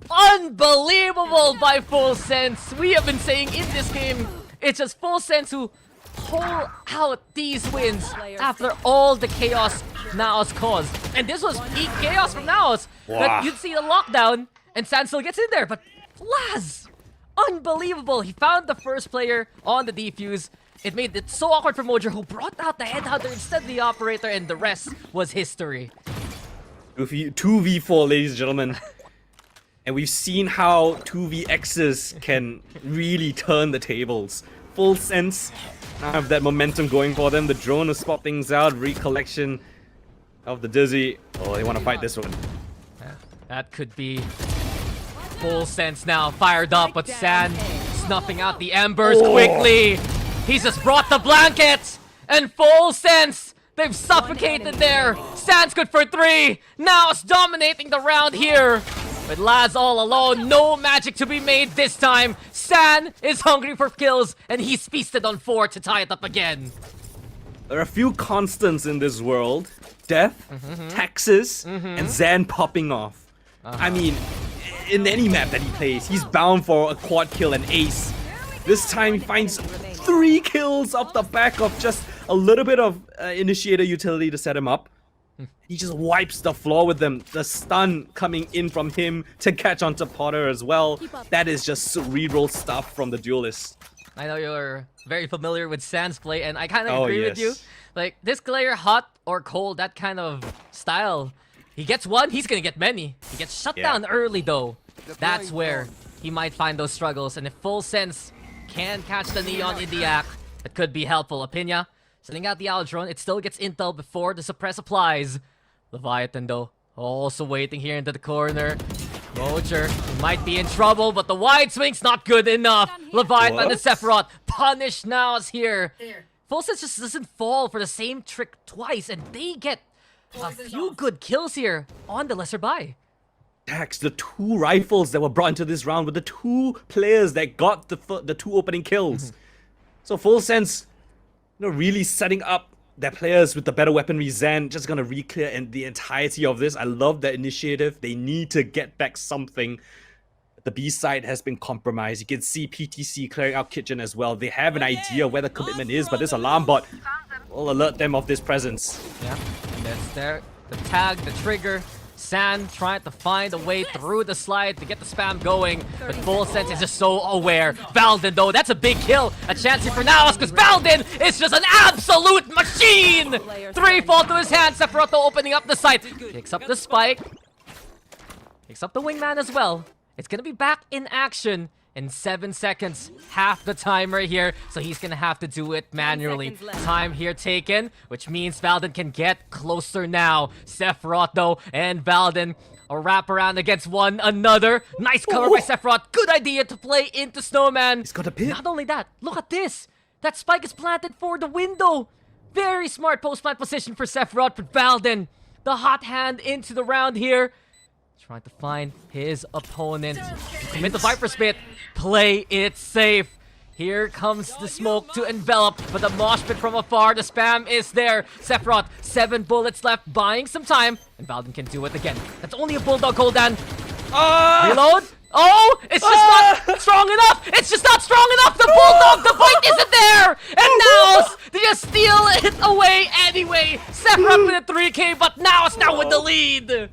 Unbelievable by full sense. We have been saying in this game, it's just full sense who pull out these wins after all the chaos NAOS caused. And this was peak chaos from NAOS. That you'd see the lockdown and San still gets in there, but Laz, unbelievable. He found the first player on the defuse. It made it so awkward for Mojer, who brought out the headhunter instead of the operator, and the rest was history. 2v4, ladies and gentlemen. And we've seen how 2vx's can really turn the tables. Full sense now have that momentum going for them. The drone will spot things out. Recollection of the Dizzy. Oh, they want to fight this one. Yeah, that could be full sense now. Fired up, but San snuffing out the embers quickly. He's just brought the blankets, and full sense. They've suffocated there. San's good for 3. Now it's dominating the round here. With Laz all alone, no magic to be made this time. San is hungry for kills, and he's feasted on 4 to tie it up again. There are a few constants in this world. Death, taxes, and Zan popping off. I mean, in any map that he plays, he's bound for a quad kill and ace. This time he finds 3 kills off the back of just a little bit of initiator utility to set him up. He just wipes the floor with them. The stun coming in from him to catch onto Potter as well. That is just cerebral stuff from the duelist. I know you're very familiar with San's play, and I kind of agree with you. Like, this player, hot or cold, that kind of style. He gets one, he's gonna get many. He gets shut down early, though. That's where he might find those struggles. And if full sense can catch the Neon in the act, it could be helpful. Apinya sending out the Aldron. It still gets intel before the suppress applies. Leviathan, though, also waiting here into the corner. Mojer might be in trouble, but the wide swing's not good enough. Leviathan and Sephiroth punish NAOS here. Full sense just doesn't fall for the same trick twice, and they get a few good kills here on the lesser buy. Dax, the 2 rifles that were brought into this round were the 2 players that got the 2 opening kills. So full sense, really setting up their players with the better weaponry. Zan just gonna re-clear and the entirety of this. I love the initiative. They need to get back something. The B side has been compromised. You can see PTC clearing out Kitchen as well. They have an idea where the commitment is, but this alarm bot will alert them of this presence. Yeah, and that's there. The tag, the trigger. San trying to find a way through the slide to get the spam going, but Full Sense is just so aware. Valden though, that's a big kill. A chance here for NAOS because Valden is just an absolute machine! 3 fall to his hand. Sephiroth opening up the site. Picks up the spike. Picks up the wingman as well. It's gonna be back in action in 7 seconds. Half the time right here, so he's gonna have to do it manually. Time here taken, which means Valden can get closer now. Sephiroth though, and Valden a wrap around against one another. Nice cover by Sephiroth. Good idea to play into Snowman. He's got a pit. Not only that, look at this. That spike is planted for the window. Very smart post-plant position for Sephiroth, but Valden, the hot hand into the round here. Trying to find his opponent. Commit the Viper Spit. Play it safe. Here comes the smoke to envelop, but the mosh pit from afar. The spam is there. Sephiroth, 7 bullets left, buying some time. And Valden can do it again. That's only a Bulldog cooldown. Reload. Oh, it's just not strong enough. It's just not strong enough. The Bulldog, the fight isn't there. And NAOS, they just steal it away anyway. Sephiroth with a 3K, but NAOS now with the lead.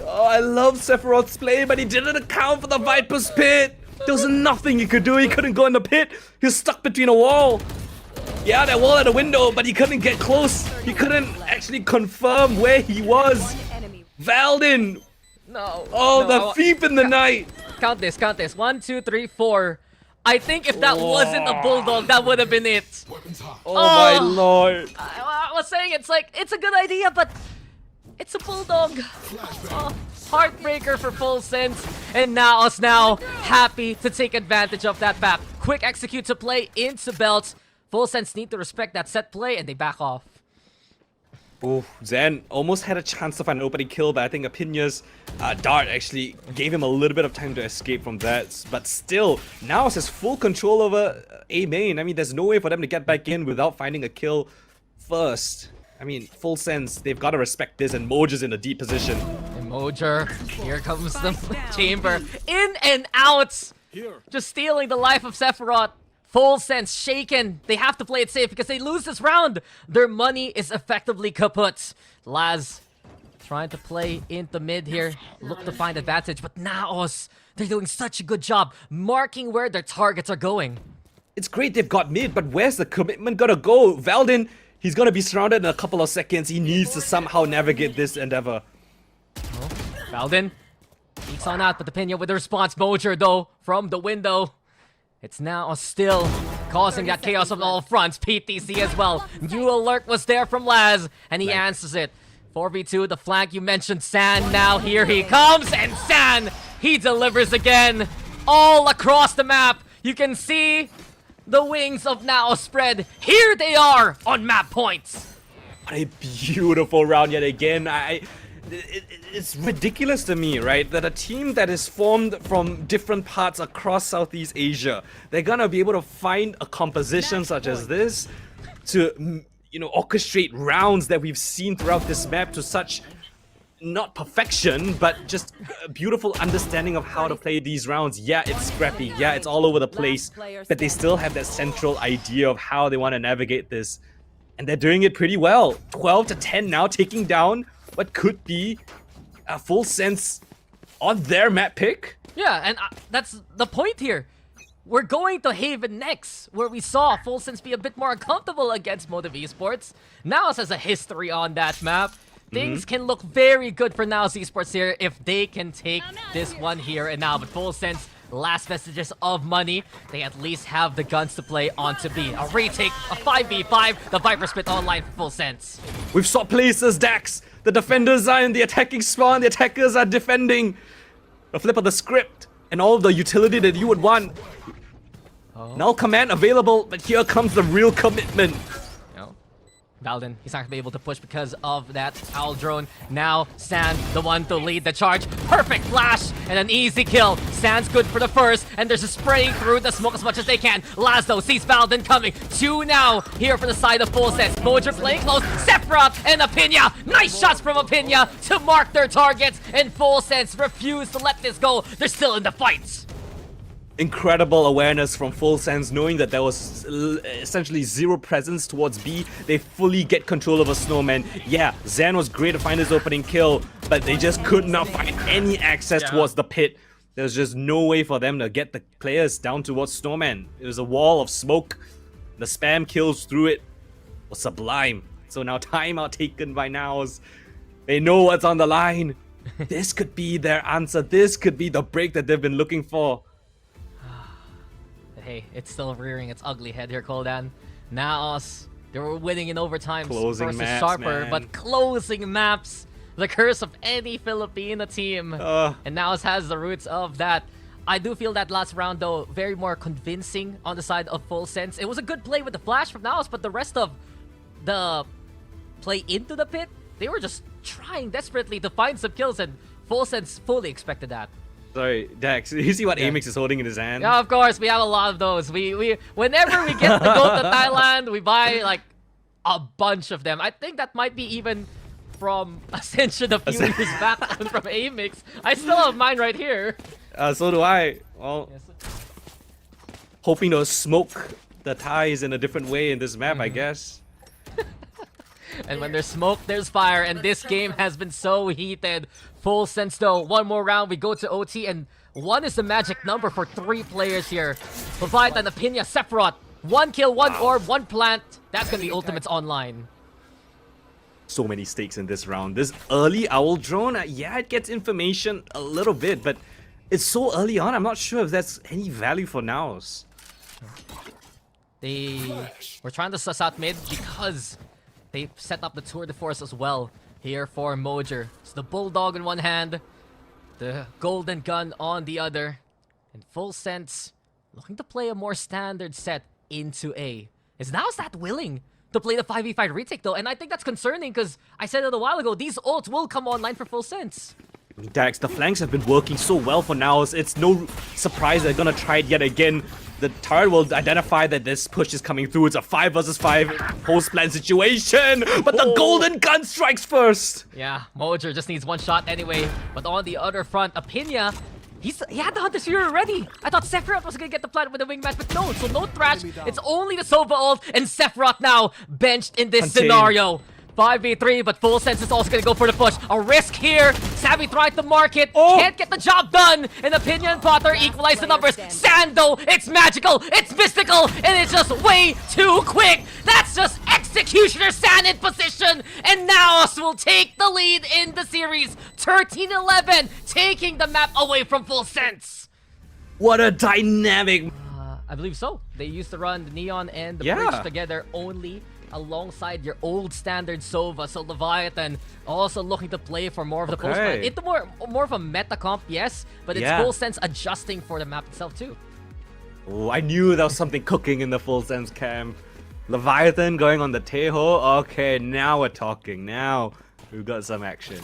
Oh, I love Sephiroth's play, but he didn't account for the Viper's pit. There was nothing he could do. He couldn't go in the pit. He was stuck between a wall. Yeah, that wall had a window, but he couldn't get close. He couldn't actually confirm where he was. Valden. No. Oh, no, the thief in the night. Count this, count this. 1, 2, 3, 4. I think if that wasn't a Bulldog, that would have been it. Oh my lord. I was saying it's like, it's a good idea, but it's a Bulldog. Oh, heartbreaker for Full Sense. And NAOS now happy to take advantage of that map. Quick execute to play into Belt. Full Sense need to respect that set play and they back off. Oh, Zen almost had a chance to find an opening kill, but I think Apina's dart actually gave him a little bit of time to escape from that. But still, NAOS has full control over A main. I mean, there's no way for them to get back in without finding a kill first. I mean, Full Sense, they've got to respect this, and Moja's in a deep position. And Moja, here comes the chamber. In and out! Just stealing the life of Sephiroth. Full Sense shaken. They have to play it safe because they lose this round. Their money is effectively kaput. Laz trying to play into mid here. Look to find advantage, but NAOS, they're doing such a good job marking where their targets are going. It's great they've got mid, but where's the commitment gonna go? Valden, he's gonna be surrounded in a couple of seconds. He needs to somehow navigate this endeavor. Oh, Valden peeks on out, but the Pinya with the response. Mojer though, from the window. It's now still causing that chaos on all fronts. PTC as well. New alert was there from Laz, and he answers it. 4v2, the flank you mentioned. San now, here he comes, and San, he delivers again. All across the map, you can see the wings of NAOS spread. Here they are on map points. What a beautiful round yet again. It's ridiculous to me, right? That a team that is formed from different parts across Southeast Asia, they're gonna be able to find a composition such as this to, you know, orchestrate rounds that we've seen throughout this map to such, not perfection, but just a beautiful understanding of how to play these rounds. Yeah, it's scrappy. Yeah, it's all over the place, but they still have that central idea of how they want to navigate this. And they're doing it pretty well. 12 to 10 now, taking down what could be a Full Sense on their map pick. Yeah, and that's the point here. We're going to Haven next, where we saw Full Sense be a bit more uncomfortable against Motive Esports. NAOS has a history on that map. Things can look very good for NAOS Esports here if they can take this one here and now. But Full Sense, last vestiges of money. They at least have the guns to play onto B. A retake, a 5v5, the Viper Spit online for Full Sense. We've swapped places, Dax. The defenders are in the attacking spawn, the attackers are defending. A flip of the script and all the utility that you would want. Null command available, but here comes the real commitment. Valden, he's not gonna be able to push because of that owl drone. Now, San, the one to lead the charge. Perfect flash and an easy kill. San's good for the first, and there's a spraying through the smoke as much as they can. Lazlo sees Valden coming. 2 now here for the side of Full Sense. Mojer playing close. Sephiroth and Apina. Nice shots from Apina to mark their targets, and Full Sense refuse to let this go. They're still in the fights. incredible awareness from Full Sense, knowing that there was essentially zero presence towards B. They fully get control of a snowman. Yeah, Zan was great to find his opening kill, but they just could not find any access towards the pit. There's just no way for them to get the players down towards Snowman. It was a wall of smoke. The spam kills through it was sublime. So now timeout taken by NAOS. They know what's on the line. This could be their answer. This could be the break that they've been looking for. Hey, it's still rearing its ugly head here, Koldan. NAOS, they were winning in overtime Closing versus maps, Sharper, man. but closing maps, the curse of any Filipino team. And NAOS has the roots of that. I do feel that last round, though, very more convincing on the side of Full Sense. It was a good play with the flash from NAOS, but the rest of the play into the pit, they were just trying desperately to find some kills, and Full Sense fully expected that. Sorry, Dax, you see what Amix is holding in his hand? Yeah, of course, we have a lot of those. We whenever we get to go to Thailand, we buy like a bunch of them. I think that might be even from Ascension a few years back from Amix. I still have mine right here. So do I. Well, Yes. hoping to smoke the ties in a different way in this map, I guess. And when there's smoke, there's fire, and this game has been so heated. Full Sense though, one more round, we go to OT, and 1 is the magic number for 3 players here. Leviathan, Apinia, Sephiroth. 1 kill, 1 orb, 1 plant. That's gonna be Ultimates online. So many stakes in this round. This early Owl Drone, yeah, it gets information a little bit, but it's so early on, I'm not sure if that's any value for NAOS. They were trying to suss out mid because they set up the tour de force as well here for Mojer. It's the Bulldog in one hand, the Golden Gun on the other, and Full Sense looking to play a more standard set into A. Is NAOS that willing to play the 5v5 retake though? And I think that's concerning because I said it a while ago, these ults will come online for Full Sense. Dax, the flanks have been working so well for NAOS. It's no surprise they're gonna try it yet again. The turret will identify that this push is coming through. It's a 5 versus 5 post-plan situation, but the Golden Gun strikes first. Yeah, Mojer just needs 1 shot anyway. But on the other front, Apinia, he had the Hunter's Fury already. I thought Sephiroth was gonna get the plant with the wingman, but no, so no Thrash. It's only the Sova ult, and Sephiroth now benched in this Contained. scenario. 5v3, but Full Sense is also gonna go for the push. A risk here. Savvy tried to mark it. Can't get the job done. And Opinion and Potter equalize the numbers. Sando, it's magical, it's mystical, and it's just way too quick. That's just Executioner Sand in position. And NAOS will take the lead in the series. 13-11, taking the map away from Full Sense. What a dynamic. I believe so. They used to run the Neon and the Yeah. Bridge together only alongside your old standard Sova. So Leviathan also looking to play for more of the post-plan. It's more of a meta comp, yes, but it's Yeah. Full Sense adjusting for the map itself too. Oh, I knew there was something cooking in the Full Sense camp. Leviathan going on the Teho. Okay, now we're talking. Now we've got some action.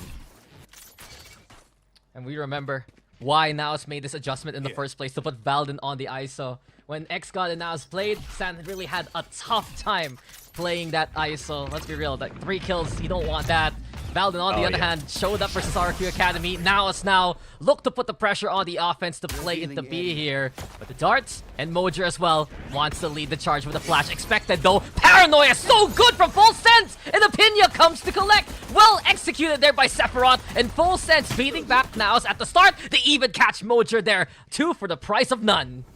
And we remember why NAOS made this adjustment in the first place to put Valden on the ISO. When XGod and NAOS played, Sand really had a tough time playing that ISO. Let's be real, like 3 kills, you don't want that. Valden, on the other hand, showed up versus RQ Academy. NAOS now look to put the pressure on the offense to play into B here. But the darts and Mojer as well wants to lead the charge with a flash. Expected though. Paranoia so good from Full Sense! And Apinia comes to collect. Well executed there by Sephiroth. And Full Sense beating back NAOS at the start. They even catch Mojer there. 2 for the price of none.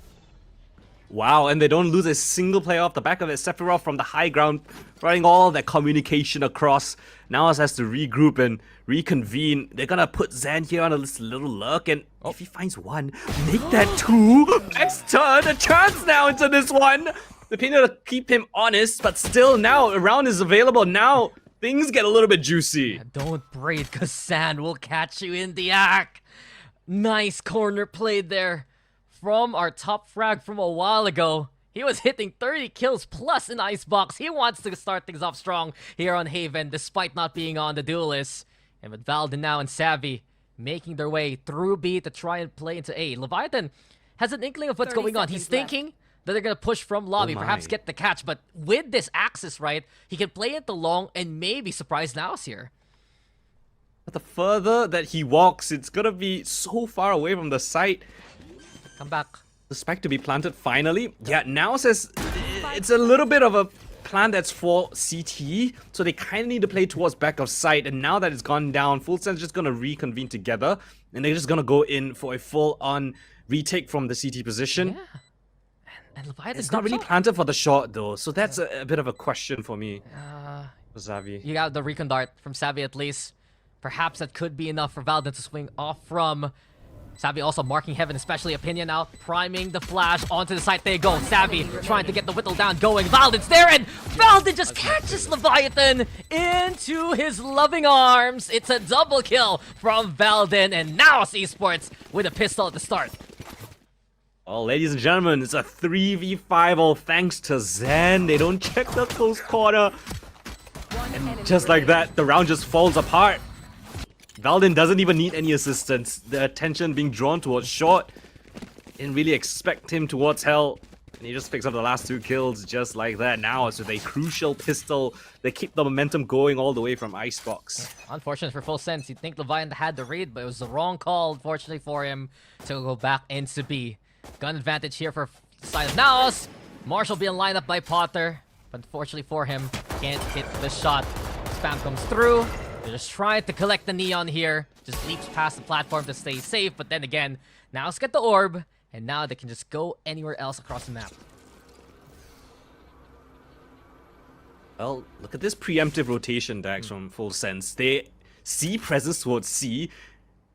Wow, and they don't lose a single player off the back of it. Sephiroth from the high ground, running all that communication across. NAOS has to regroup and reconvene. They're gonna put Zan here on a little lurk, and if he finds 1, make that 2. Next turn, a chance now into this one. The Pino to keep him honest, but still now a round is available. Now things get a little bit juicy. Don't breathe, cause Sand will catch you in the act. Nice corner played there from our top frag from a while ago. He was hitting 30 kills plus in Icebox. He wants to start things off strong here on Haven, despite not being on the Duelist. And with Valden now and Savvy making their way through B to try and play into A. Leviathan has an inkling of what's going on. He's thinking that they're gonna push from lobby, perhaps get the catch. But with this axis, right, he can play into long and maybe surprise NAOS here. But the further that he walks, it's gonna be so far away from the site. Come back. the spike to be planted finally. Yeah, now says it's a little bit of a plan that's for CT, so they kind of need to play towards back of sight. And now that it's gone down, Full Sense just gonna reconvene together, and they're just gonna go in for a full-on retake from the CT position. Yeah. And Leviathan It's not really planted for the shot though, so that's a bit of a question for me. For Xavi. You got the recon dart from Savvy at least. Perhaps that could be enough for Valden to swing off from. Savvy also marking heaven, especially Opinion now, priming the flash onto the site. There you go. Savvy trying to get the whittle down going. Valden's there, and Valden just catches Leviathan into his loving arms. It's a double kill from Valden, and NAOS Esports with a pistol at the start. Well, ladies and gentlemen, it's a 3v5 all thanks to Zen. They don't check the close quarter. And just like that, the round just falls apart. Valden doesn't even need any assistance. The attention being drawn towards short. Didn't really expect him towards hell. And he just picks up the last 2 kills just like that. Now it's with a crucial pistol. They keep the momentum going all the way from Icebox. Unfortunate for Full Sense. You'd think Leviathan had the read, but it was the wrong call, unfortunately, for him to go back into B. Gun advantage here for the side of NAOS. Marshall being lined up by Potter. But unfortunately for him, can't hit the shot. Spam comes through. They're just trying to collect the neon here. Just leaps past the platform to stay safe. But then again, NAOS get the orb. And now they can just go anywhere else across the map. Well, look at this preemptive rotation, Dax, from Full Sense. They see presence towards C.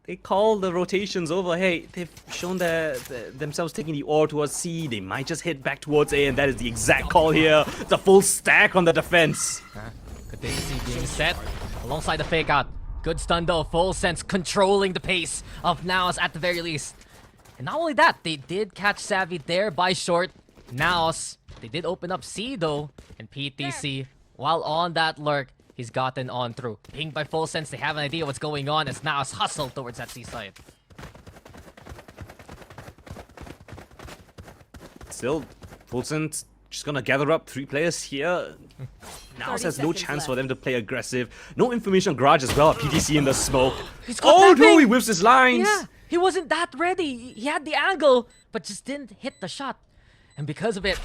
They call the rotations over. Hey, they've shown themselves taking the orb towards C. They might just hit back towards A, and that is the exact call here. It's a full stack on the defense. Good thing to see being set alongside the fake out. Good stun though. Full Sense controlling the pace of NAOS at the very least. And not only that, they did catch Savvy there by short. NAOS, they did open up C though, and PTC, while on that lurk, he's gotten on through. Pinged by Full Sense, they have an idea what's going on as NAOS hustle towards that C side. Still, Full Sense just gonna gather up 3 players here. NAOS has no chance for them to play aggressive. No information garage as well. PTC in the smoke. He's got Oh that no, ping! he whips his lines. Yeah, he wasn't that ready. He had the angle, but just didn't hit the shot. And because of it,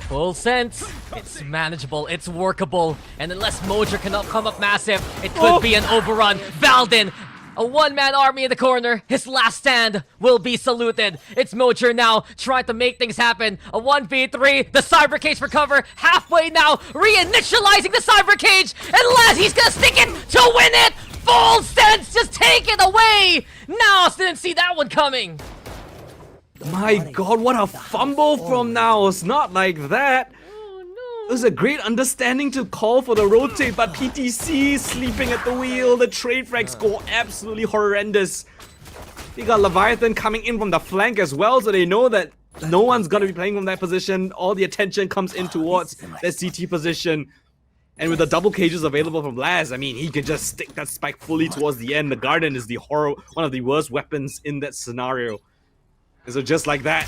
Full Sense, it's manageable, it's workable. And unless Mojer cannot come up massive, it could be an overrun. Valden, a one-man army in the corner. His last stand will be saluted. It's Mojer now trying to make things happen. A 1v3, the cyber cage for cover. Halfway now, reinitializing the cyber cage. And Laz, he's gonna stick it to win it. Full Sense, just take it away. NAOS didn't see that one coming. My god, what a fumble from NAOS. Not like that. It was a great understanding to call for the rotate, but PTC sleeping at the wheel. The trade frags go absolutely horrendous. They got Leviathan coming in from the flank as well, so they know that no one's gonna be playing from that position. All the attention comes in towards that CT position. And with the double cages available from Laz, I mean, he can just stick that spike fully towards the end. The Garden is one of the worst weapons in that scenario. And so just like that,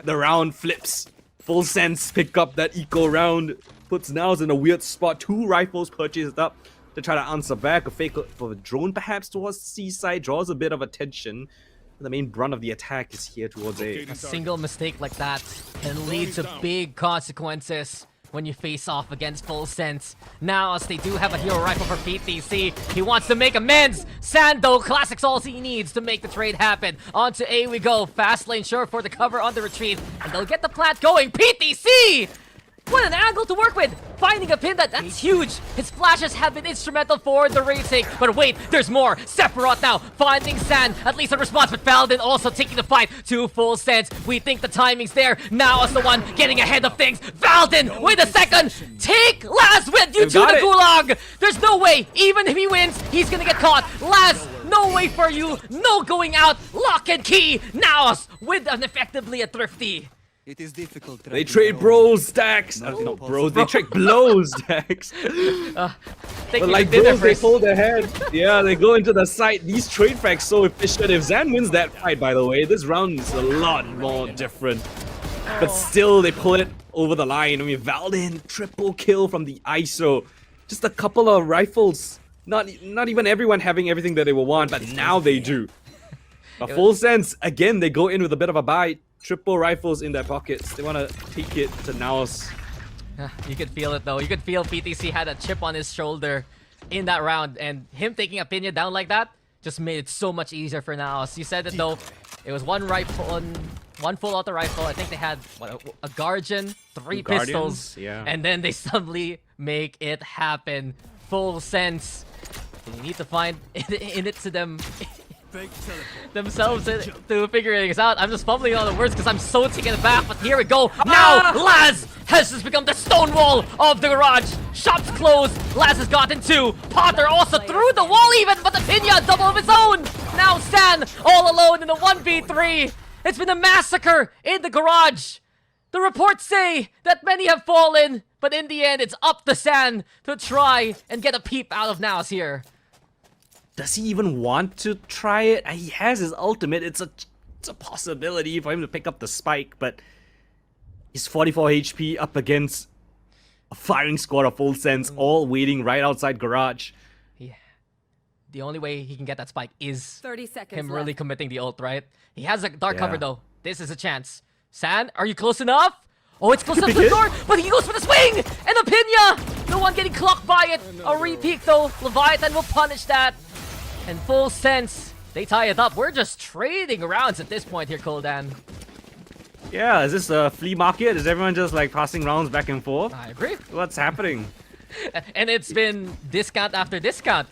the round flips. Full Sense pick up that eco round, puts NAOS in a weird spot. 2 rifles purchased up to try to answer back. A fake for a drone perhaps towards C side draws a bit of attention. The main brunt of the attack is here towards A. A single mistake like that can lead to big consequences when you face off against Full Sense. Now, they do have a hero rifle for PTC. He wants to make amends. Sando, Classic's all he needs to make the trade happen. On to A we go. Fast lane sure for the cover on the retreat. And they'll get the plant going. PTC! What an angle to work with! Finding a pin that's huge! His flashes have been instrumental for the retake. But wait, there's more! Sephiroth now finding Sand, at least a response, but Valden also taking the fight to Full Sense. We think the timing's there. Now is the one getting ahead of things. Valden with a second! Take Laz with you to the gulag! There's no way, even if he wins, he's gonna get caught. Laz, no way for you, no going out, lock and key! NAOS with an effectively a thrifty. It is difficult. They trade bros, Dax. Not bros, they trade blows, Dax. But like bros, they hold their head. Yeah, they go into the site. These trade frags so efficient. If Zan wins that fight, by the way, this round is a lot more different. But still, they pull it over the line. I mean, Valden, triple kill from the ISO. Just a couple of rifles. Not even everyone having everything that they will want, but now they do. A Full Sense, again, they go in with a bit of a bite. triple rifles in their pockets. They want to take it to NAOS. You could feel it though. You could feel PTC had a chip on his shoulder in that round, and him taking Opinia down like that just made it so much easier for NAOS. You said it though. It was one rifle, one full auto rifle. I think they had what, a Guardian, three pistols, yeah. and then they suddenly make it happen. Full sense. You need to find in it to them. Themselves to figuring this out. I'm just fumbling on the words because I'm so taken aback, but here we go. Now Laz has just become the stonewall of the garage. Shops closed. Laz has gotten two. Potter also through the wall even, but the Pinya double of his own. Now Stan all alone in the 1v3. It's been a massacre in the garage. The reports say that many have fallen, but in the end it's up to Stan to try and get a peep out of NAOS here. Does he even want to try it? He has his ultimate. It's a possibility for him to pick up the spike, but he's 44 HP up against a firing squad of Full Sense, all waiting right outside garage. Yeah. The only way he can get that spike is 30 seconds him left. really committing the ult, right? He has a dark Yeah. cover though. This is a chance. San, are you close enough? Oh, it's close enough to the door, but he goes for the swing! And Opinia! No one getting clocked by it. A repeat though. Leviathan will punish that. And Full Sense, they tie it up. We're just trading rounds at this point here, Koldan. Yeah, is this a flea market? Is everyone just like passing rounds back and forth? I agree. What's happening? And it's been discount after discount.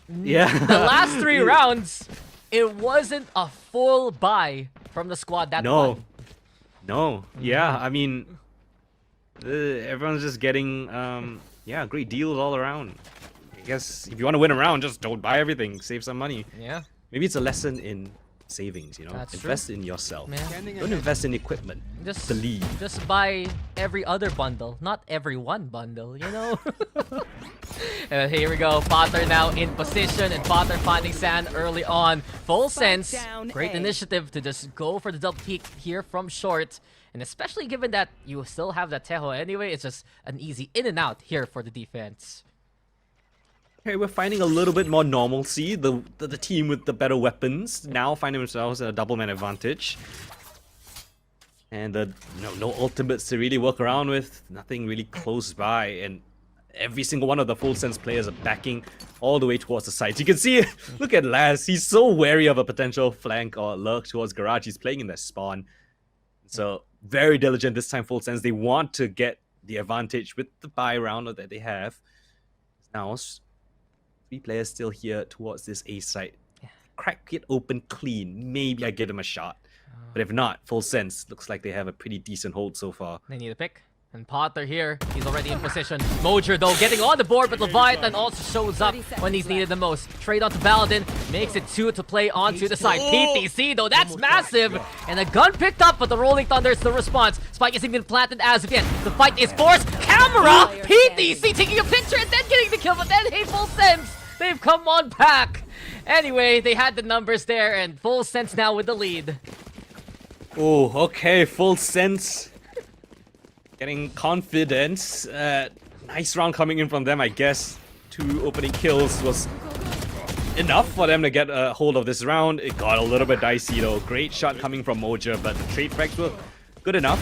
Yeah. The last 3 rounds, it wasn't a full buy from the squad that No. won. No. Yeah, I mean, everyone's just getting, yeah, great deals all around. I guess if you want to win a round, just don't buy everything. Save some money. Yeah. Maybe it's a lesson in savings, you know? That's invest in yourself. Yeah. Don't invest in equipment. Just Believe. Just buy every other bundle, not every one bundle, you know? Here we go. Potter now in position, and Potter finding San early on. Full Sense. down Great A. initiative to just go for the double peek here from short. And especially given that you still have that Teho anyway, it's just an easy in and out here for the defense. Okay, we're finding a little bit more normalcy. The team with the better weapons now find themselves in a double man advantage. And no ultimates to really work around with. Nothing really close by. And every single one of the Full Sense players are backing all the way towards the sides. You can see, look at Laz. He's so wary of a potential flank or lurk towards garage. He's playing in their spawn. So very diligent this time, Full Sense. They want to get the advantage with the buy round that they have. Now, 3 players still here towards this A site. Crack it open clean. Maybe I give them a shot. But if not, Full Sense looks like they have a pretty decent hold so far. They need a pick. And Potter here, he's already in position. Mojer though getting on the board, but Leviathan also shows up when he's needed the most. Trade onto Paladin, makes it 2 to play onto the side. PTC though, that's massive! And a gun picked up, but the Rolling Thunder is the response. Spike isn't been planted as of yet. The fight is forced. Camera! PTC taking a picture and then getting the kill, but then hey, Full Sense! They've come on back! Anyway, they had the numbers there, and Full Sense now with the lead. Oh, okay, Full Sense. Getting confidence. Nice round coming in from them, I guess. 2 opening kills was enough for them to get a hold of this round. It got a little bit dicey though. Great shot coming from Mojer, but the trade frags were good enough.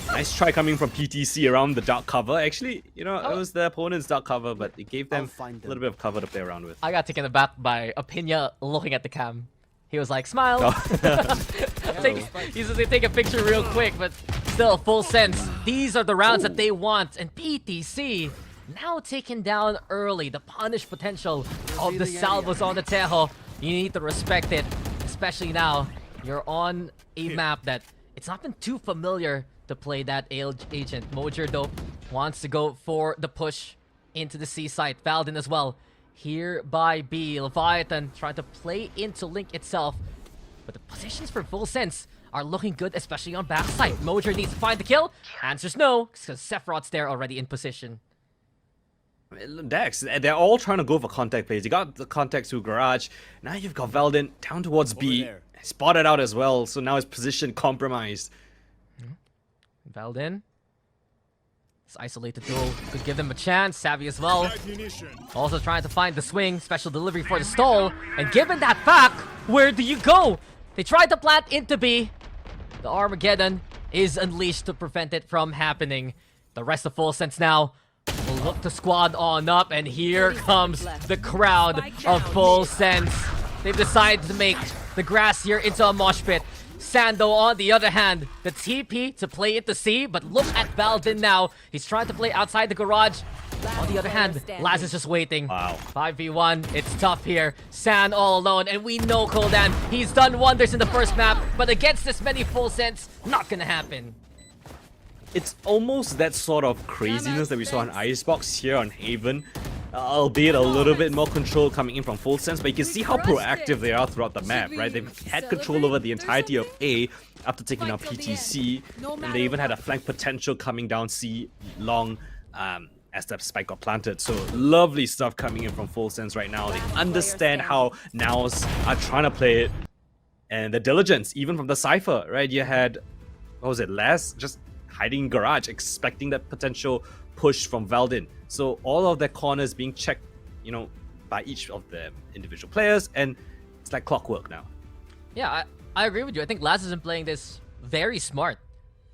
Nice try coming from PTC around the dark cover. Actually, you know, it was the opponent's dark cover, but it gave them a little bit of cover to play around with. I got taken aback by Opinia looking at the cam. He was like, smile. He's just take a picture real quick, but still, Full Sense. These are the rounds that they want. And PTC now taken down early. The punish potential of the salvos on the Tejo. You need to respect it, especially now. You're on a map that it's not been too familiar to play that agent. Mojer, though, wants to go for the push into the C site. Paladin as well. Here by B. Leviathan trying to play into Link itself. But the positions for Full Sense are looking good, especially on backside. Mojer needs to find the kill. Answers no, because Sephiroth's there already in position. Dex, they're all trying to go for contact plays. You got the contact through garage. Now you've got Veldin down towards B. Spotted out as well, so now his position compromised. Veldin. This isolated duel could give them a chance. Savvy as well. Also trying to find the swing. Special delivery for the stall. And given that fact, where do you go? They tried to plant into B. The Armageddon is unleashed to prevent it from happening. The rest of Full Sense now will look to squad on up, and here comes the crowd of Full Sense. They've decided to make the grass here into a mosh pit. Sando, on the other hand, the TP to play it to C, but look at Valdin now. He's trying to play outside the garage. On the other hand, Laz is just waiting. Wow. 5v1, it's tough here. San all alone, and we know Koldan. He's done wonders in the first map, but against this many Full Sense, not gonna happen. It's almost that sort of craziness that we saw on Icebox here on Haven. Albeit a little bit more control coming in from Full Sense, but you can see how proactive they are throughout the map, right? They've had control over the entirety of A after taking out PTC, and they even had a flank potential coming down C long as that spike got planted. So lovely stuff coming in from Full Sense right now. They understand how NAOS are trying to play it, and the diligence, even from the Cypher, right? You had, what was it, Laz just hiding in garage, expecting that potential push from Valdin. So all of their corners being checked, you know, by each of the individual players, and it's like clockwork now. Yeah, I agree with you. I think Laz has been playing this very smart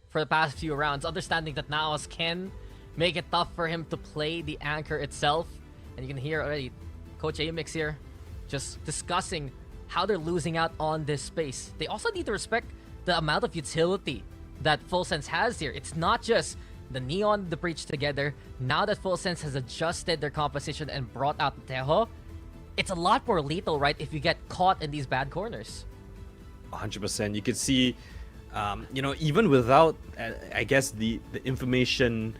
for the past few rounds, understanding that NAOS can make it tough for him to play the anchor itself. And you can hear already Coach Amix here just discussing how they're losing out on this space. They also need to respect the amount of utility that Full Sense has here. It's not just the Neon, the Breach together. Now that Full Sense has adjusted their composition and brought out Teho, it's a lot more lethal, right, if you get caught in these bad corners. 100%. You could see, you know, even without, I guess, the information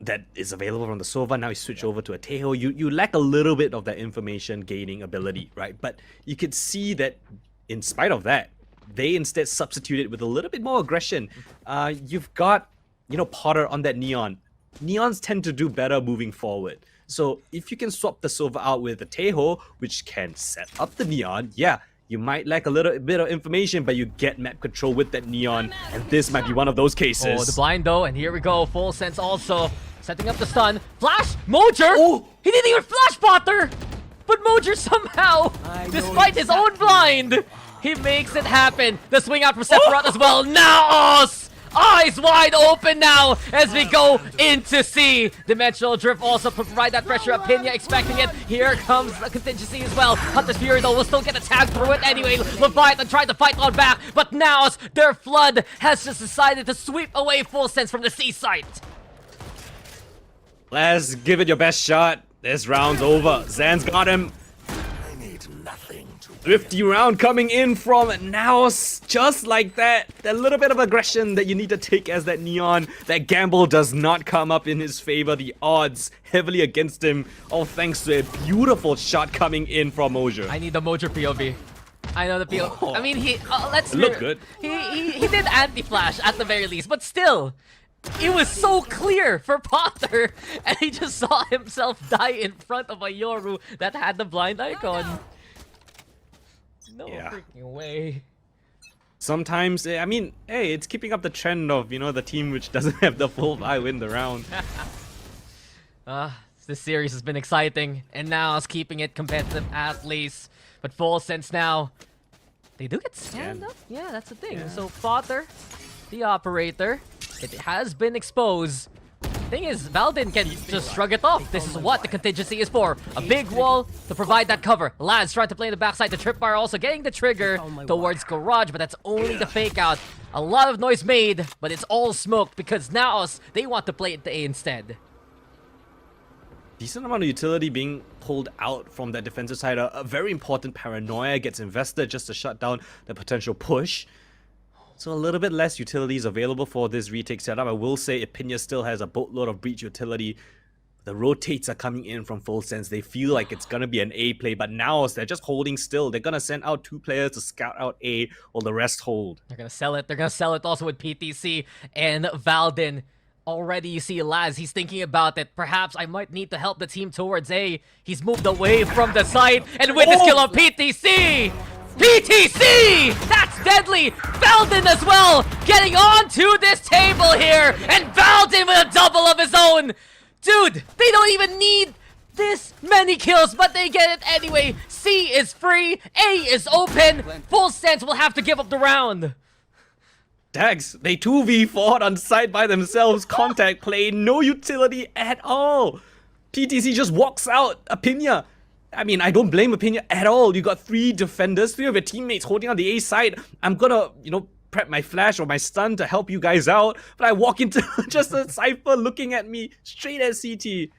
that is available from the Sova, now you switch over to a Teho, you lack a little bit of that information gaining ability, right? But you could see that in spite of that, they instead substituted with a little bit more aggression. You've got, you know, Potter on that Neon. Neons tend to do better moving forward. So if you can swap the Sova out with the Teho, which can set up the Neon, yeah, you might lack a little bit of information, but you get map control with that Neon, and this might be one of those cases. Oh, the blind though, and here we go. Full Sense also setting up the stun. Flash! Mojer! Oh! He didn't even flash Potter! But Mojer somehow, despite his own blind, he makes it happen. The swing out from Sephiroth as well. NAOS! Eyes wide open now as we go into C. Dimensional Drift also provide that pressure. Apinia expecting it. Here comes the contingency as well. Hunter's Fury though will still get attacked through it anyway. Leviathan tried to fight on back, but now their flood has just decided to sweep away Full Sense from the C site. Let's give it your best shot. This round's over. Zan's got him. Thrifty round coming in from NAOS, just like that. That little bit of aggression that you need to take as that Neon. That gamble does not come up in his favor. The odds heavily against him, all thanks to a beautiful shot coming in from Mojer. I need the Mojer POV. I know the POV. Oh. I mean, he let's Look good. He did anti-flash at the very least, but still, it was so clear for Potter, and he just saw himself die in front of a Yoru that had the blind icon. No freaking way. Sometimes, I mean, hey, it's keeping up the trend of, you know, the team which doesn't have the full buy win the round. This series has been exciting, and now it's keeping it competitive at least. But Full Sense now, they do get stand up. Yeah, that's the thing. So Potter, the operator, it has been exposed. Thing is, Valdin can just shrug it off. This is what the contingency is for. A big wall to provide that cover. Laz trying to play the backside. The Tripwire also getting the trigger towards Garage, but that's only the fake out. A lot of noise made, but it's all smoke because now they want to play it to A instead. Decent amount of utility being pulled out from that defensive side. A very important paranoia gets invested just to shut down the potential push. So a little bit less utilities available for this retake setup. I will say Epinia still has a boatload of breach utility. The rotates are coming in from Full Sense. They feel like it's going to be an A play, but now they're just holding still. They're going to send out 2 players to scout out A while the rest hold. They're going to sell it. They're going to sell it also with PTC and Valdin. Already you see Laz, he's thinking about it. Perhaps I might need to help the team towards A. He's moved away from the site, and with his kill on PTC! PTC! That's deadly! Valdin as well! Getting onto this table here! And Valdin with a double of his own! Dude, they don't even need this many kills, but they get it anyway. C is free, A is open. Full Sense will have to give up the round. Dags, they 2v4'd on site by themselves. Contact play, no utility at all. PTC just walks out. Apinia. I mean, I don't blame Apinia at all. You got 3 defenders, 3 of your teammates holding on the A side. I'm gonna, prep my flash or my stun to help you guys out. But I walk into just a Cypher looking at me straight at CT.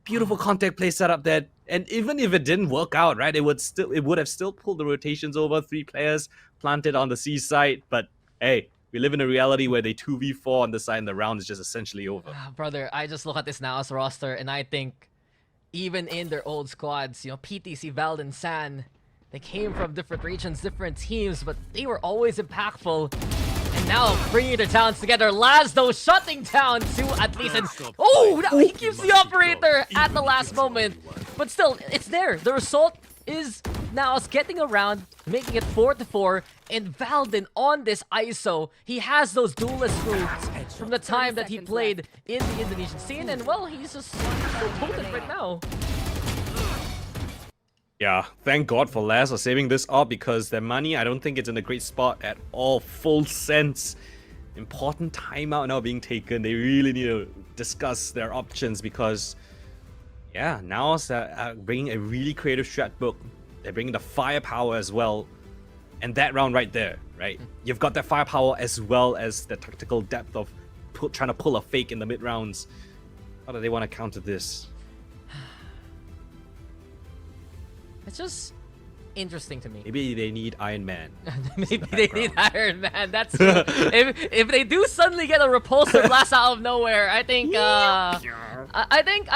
Beautiful contact play setup there. And even if it didn't work out, right, it would have still pulled the rotations over. 3 players planted on the C side. But hey, we live in a reality where they 2v4 on the side and the round is just essentially over. Brother, I just look at this NAOS roster and I think even in their old squads, PTC, Vald, and San, they came from different regions, different teams, but they were always impactful. And now bringing their talents together, Laz though shutting down to at least he keeps the operator at the last moment. But still, it's there. The result is NAOS getting around, making it 4-4, and Valden on this ISO. He has those duelist moves from the time that he played in the Indonesian scene, and well, he's just so potent right now. Yeah, thank God for Laz for saving this up because their money, I don't think it's in a great spot at all. Full Sense. Important timeout now being taken. They really need to discuss their options because, yeah, now they're bringing a really creative strat book. They're bringing the firepower as well. And that round right there, right? You've got that firepower as well as the tactical depth of trying to pull a fake in the mid rounds. How do they want to counter this? It's just interesting to me. Maybe they need Iron Man. Maybe they need Iron Man. That's true. if they do suddenly get a repulsor blast out of nowhere, I think I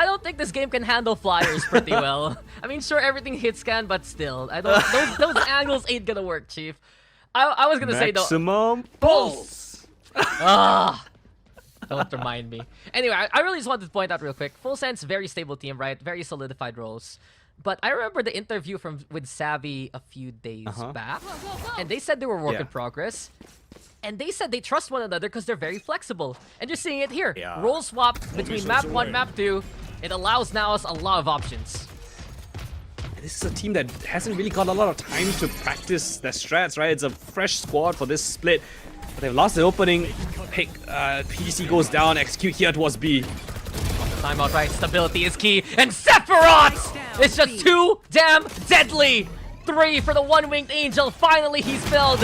don't think this game can handle flyers pretty well. I mean, sure, everything hit scan, but still, those angles ain't gonna work, Chief. I was gonna say though. Maximum pulse. Don't remind me. Anyway, I really just wanted to point out real quick. Full Sense, very stable team, right? Very solidified roles. But I remember the interview with Savvy a few days back, and they said they were work in progress. And they said they trust one another because they're very flexible. And you're seeing it here. Yeah. Role swap between map 1, map 2. It allows NAOS a lot of options. This is a team that hasn't really got a lot of time to practice their strats, right? It's a fresh squad for this split. But they've lost the opening. Pick, PDC goes down, execute here towards B. Timeout, right? Stability is key. And Sephiroth! It's just too damn deadly! 3 for the one-winged angel. Finally, he's filled.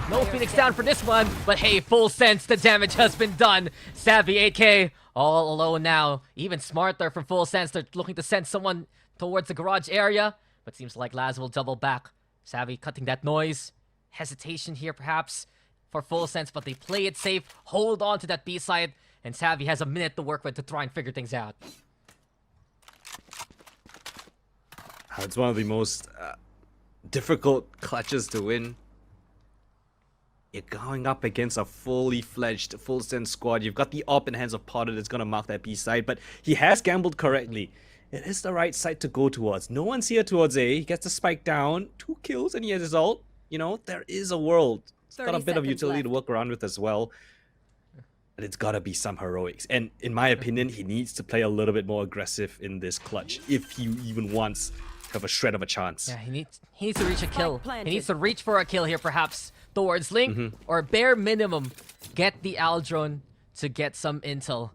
No Phoenix down for this one. But hey, Full Sense, the damage has been done. Savvy 8K, all alone now. Even smarter from Full Sense. They're looking to send someone towards the garage area. But seems like Laz will double back. Savvy cutting that noise. Hesitation here, perhaps, for Full Sense. But they play it safe. Hold on to that B side. And Savvy has a minute to work with to try and figure things out. It's one of the most difficult clutches to win. You're going up against a fully fledged Full Sense squad. You've got the op in hands of Potter that's going to mark that B side, but he has gambled correctly. It is the right side to go towards. No one's here towards A. He gets the spike down. 2 kills and he has his ult. There is a world. It's got a bit of utility to work around with as well. But it's gotta be some heroics. And in my opinion, he needs to play a little bit more aggressive in this clutch if he even wants to have a shred of a chance. Yeah, he needs to reach a kill. He needs to reach for a kill here, perhaps, towards Link, or bare minimum, get the Aldrone to get some intel.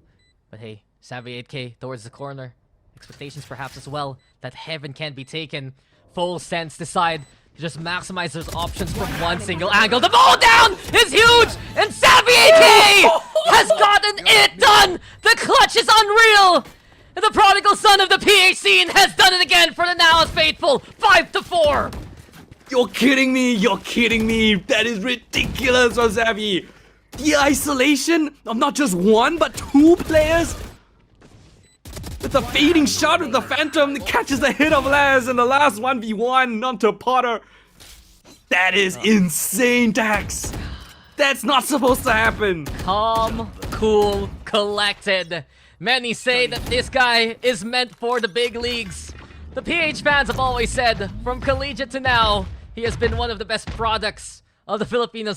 But hey, Savvy 8K towards the corner. Expectations perhaps as well that heaven can be taken. Full Sense decide to just maximize those options from one single angle. The ball down is huge, and Savvy 8K has gotten it done. The clutch is unreal. And the prodigal son of the PH scene has done it again for the NAOS faithful. 5-4. You're kidding me! You're kidding me! That is ridiculous from Savvy! The isolation of not just 1, but 2 players? With a fading shot with the Phantom that catches the hit of Laz in the last 1v1 onto Potter. That is insane, Dax! That's not supposed to happen! Calm, cool, collected. Many say that this guy is meant for the big leagues. The PH fans have always said, from collegiate to now, he has been one of the best products of the Filipino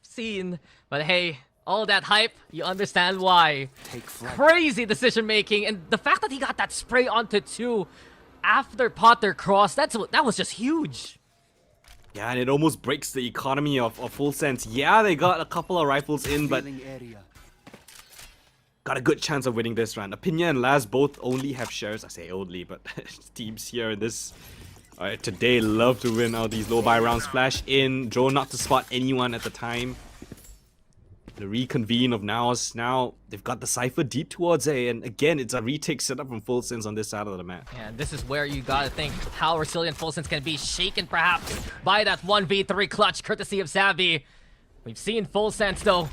scene. But hey, all that hype, you understand why. Take flight. Crazy decision making, and the fact that he got that spray onto 2 after Potter crossed, that was just huge. Yeah, and it almost breaks the economy of Full Sense. Yeah, they got a couple of rifles in, but Feeling area. got a good chance of winning this round. Opinia and Laz both only have shares. I say only, but teams here in this today love to win all these low buy rounds. Flash in, drone not to spot anyone at the time. The reconvene of NAOS. Now they've got the Cypher deep towards A, and again it's a retake setup from Full Sense on this side of the map. And this is where you gotta think how resilient Full Sense can be, shaken perhaps by that 1v3 clutch courtesy of Savvy. We've seen Full Sense though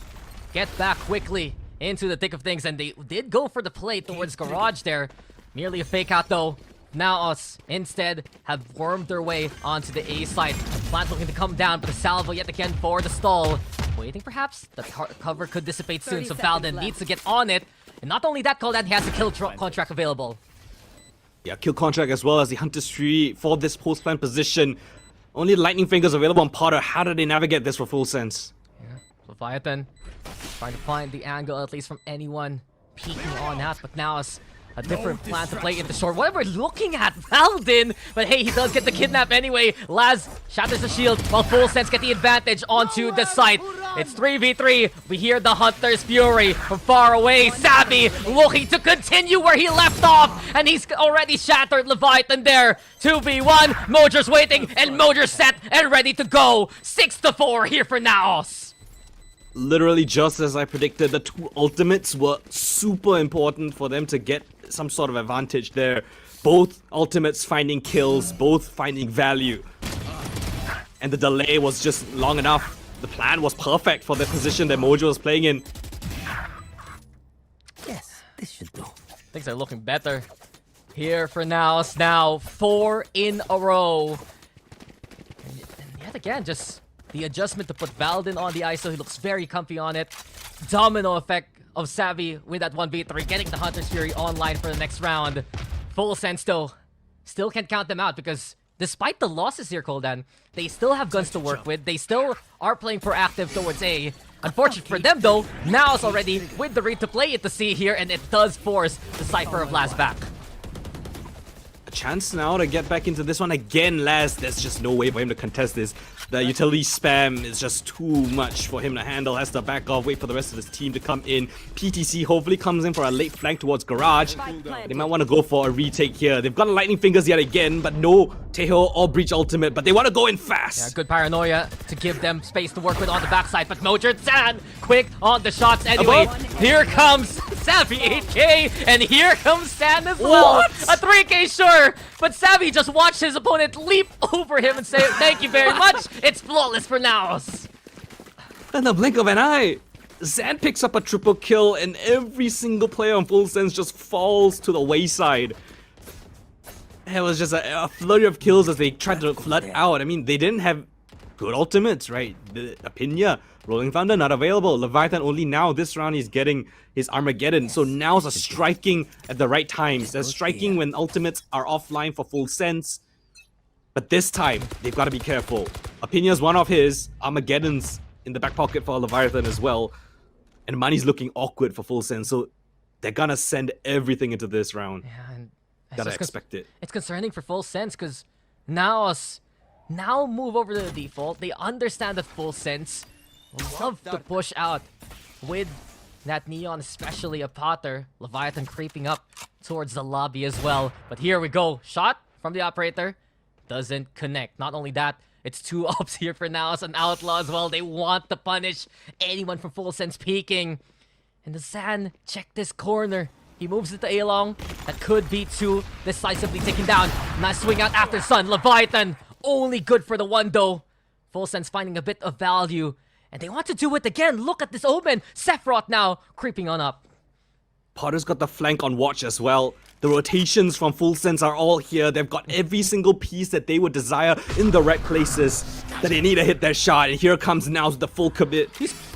get back quickly into the thick of things, and they did go for the play towards Garage there. Merely a fake out though. NAOS instead have wormed their way onto the A side. Plant looking to come down, but the salvo yet again for the stall. Waiting perhaps? The cover could dissipate soon, so Valden needs to get on it. And not only that, Coldan, he has a kill contract available. Yeah, kill contract as well as the Hunter's Tree for this post-plant position. Only Lightning Fingers available on Potter. How do they navigate this for Full Sense? Yeah, Leviathan trying to find the angle at least from anyone peeking on that, but now it's a different plan to play into short. What we're looking at, Valden, but hey, he does get the kidnap anyway. Laz shatters the shield while Full Sense get the advantage onto the site. It's 3v3. We hear the Hunter's Fury from far away. Savvy looking to continue where he left off, and he's already shattered Leviathan there. 2v1. Mojer's waiting, and Mojer's set and ready to go. 6-4 here for NAOS. Literally just as I predicted, the 2 ultimates were super important for them to get some sort of advantage there. Both ultimates finding kills, both finding value. And the delay was just long enough. The plan was perfect for the position that Mojo was playing in. Yes, this should do. Things are looking better here for NAOS. Now 4 in a row. And yet again, just the adjustment to put Valden on the ISO. He looks very comfy on it. Domino effect of Savvy with that 1v3, getting the Hunter's Fury online for the next round. Full Sense though, still can't count them out because despite the losses here, Coldan, they still have guns to work with. They still are playing proactive towards A. Unfortunate for them though, now it's already with the read to play it to C here, and it does force the Cypher of Laz back. A chance now to get back into this one again. Laz, there's just no way for him to contest this. The utility spam is just too much for him to handle. Has to back off, wait for the rest of his team to come in. PTC hopefully comes in for a late flank towards Garage. They might want to go for a retake here. They've got Lightning Fingers yet again, but no Teho or Breach Ultimate, but they want to go in fast. Yeah, good paranoia to give them space to work with on the backside, but Mojer San quick on the shots anyway. Here comes Savvy 8k, and here comes San as well. What? A 3k sure, but Savvy just watched his opponent leap over him and say, thank you very much. It's flawless for NAOS. In the blink of an eye, Zan picks up a triple kill, and every single player on Full Sense just falls to the wayside. It was just a flurry of kills as they tried to flood out. I mean, they didn't have good ultimates, right? The Opinia, Rolling Thunder not available. Leviathan only now this round he's getting his Armageddon. So now's a striking at the right times. They're striking when ultimates are offline for Full Sense. But this time, they've got to be careful. Opinia's one of his. Armageddon's in the back pocket for Leviathan as well. And money's looking awkward for Full Sense. So they're gonna send everything into this round. Yeah, and Gotta expect it. It's concerning for Full Sense because NAOS now move over to the default. They understand that Full Sense love to push out with that Neon, especially a Potter. Leviathan creeping up towards the lobby as well. But here we go. Shot from the operator. Doesn't connect. Not only that, it's 2 ops here for NAOS, an outlaw as well. They want to punish anyone from Full Sense peeking. And the Zan, check this corner. He moves it to A-Long. That could be 2 decisively taken down. Nice swing out after Sun. Leviathan, only good for the 1 though. Full Sense finding a bit of value. And they want to do it again. Look at this omen. Sephiroth now creeping on up. Potter's got the flank on watch as well. The rotations from Full Sense are all here. They've got every single piece that they would desire in the right places that they need to hit their shot. And here comes NAOS with the full commit.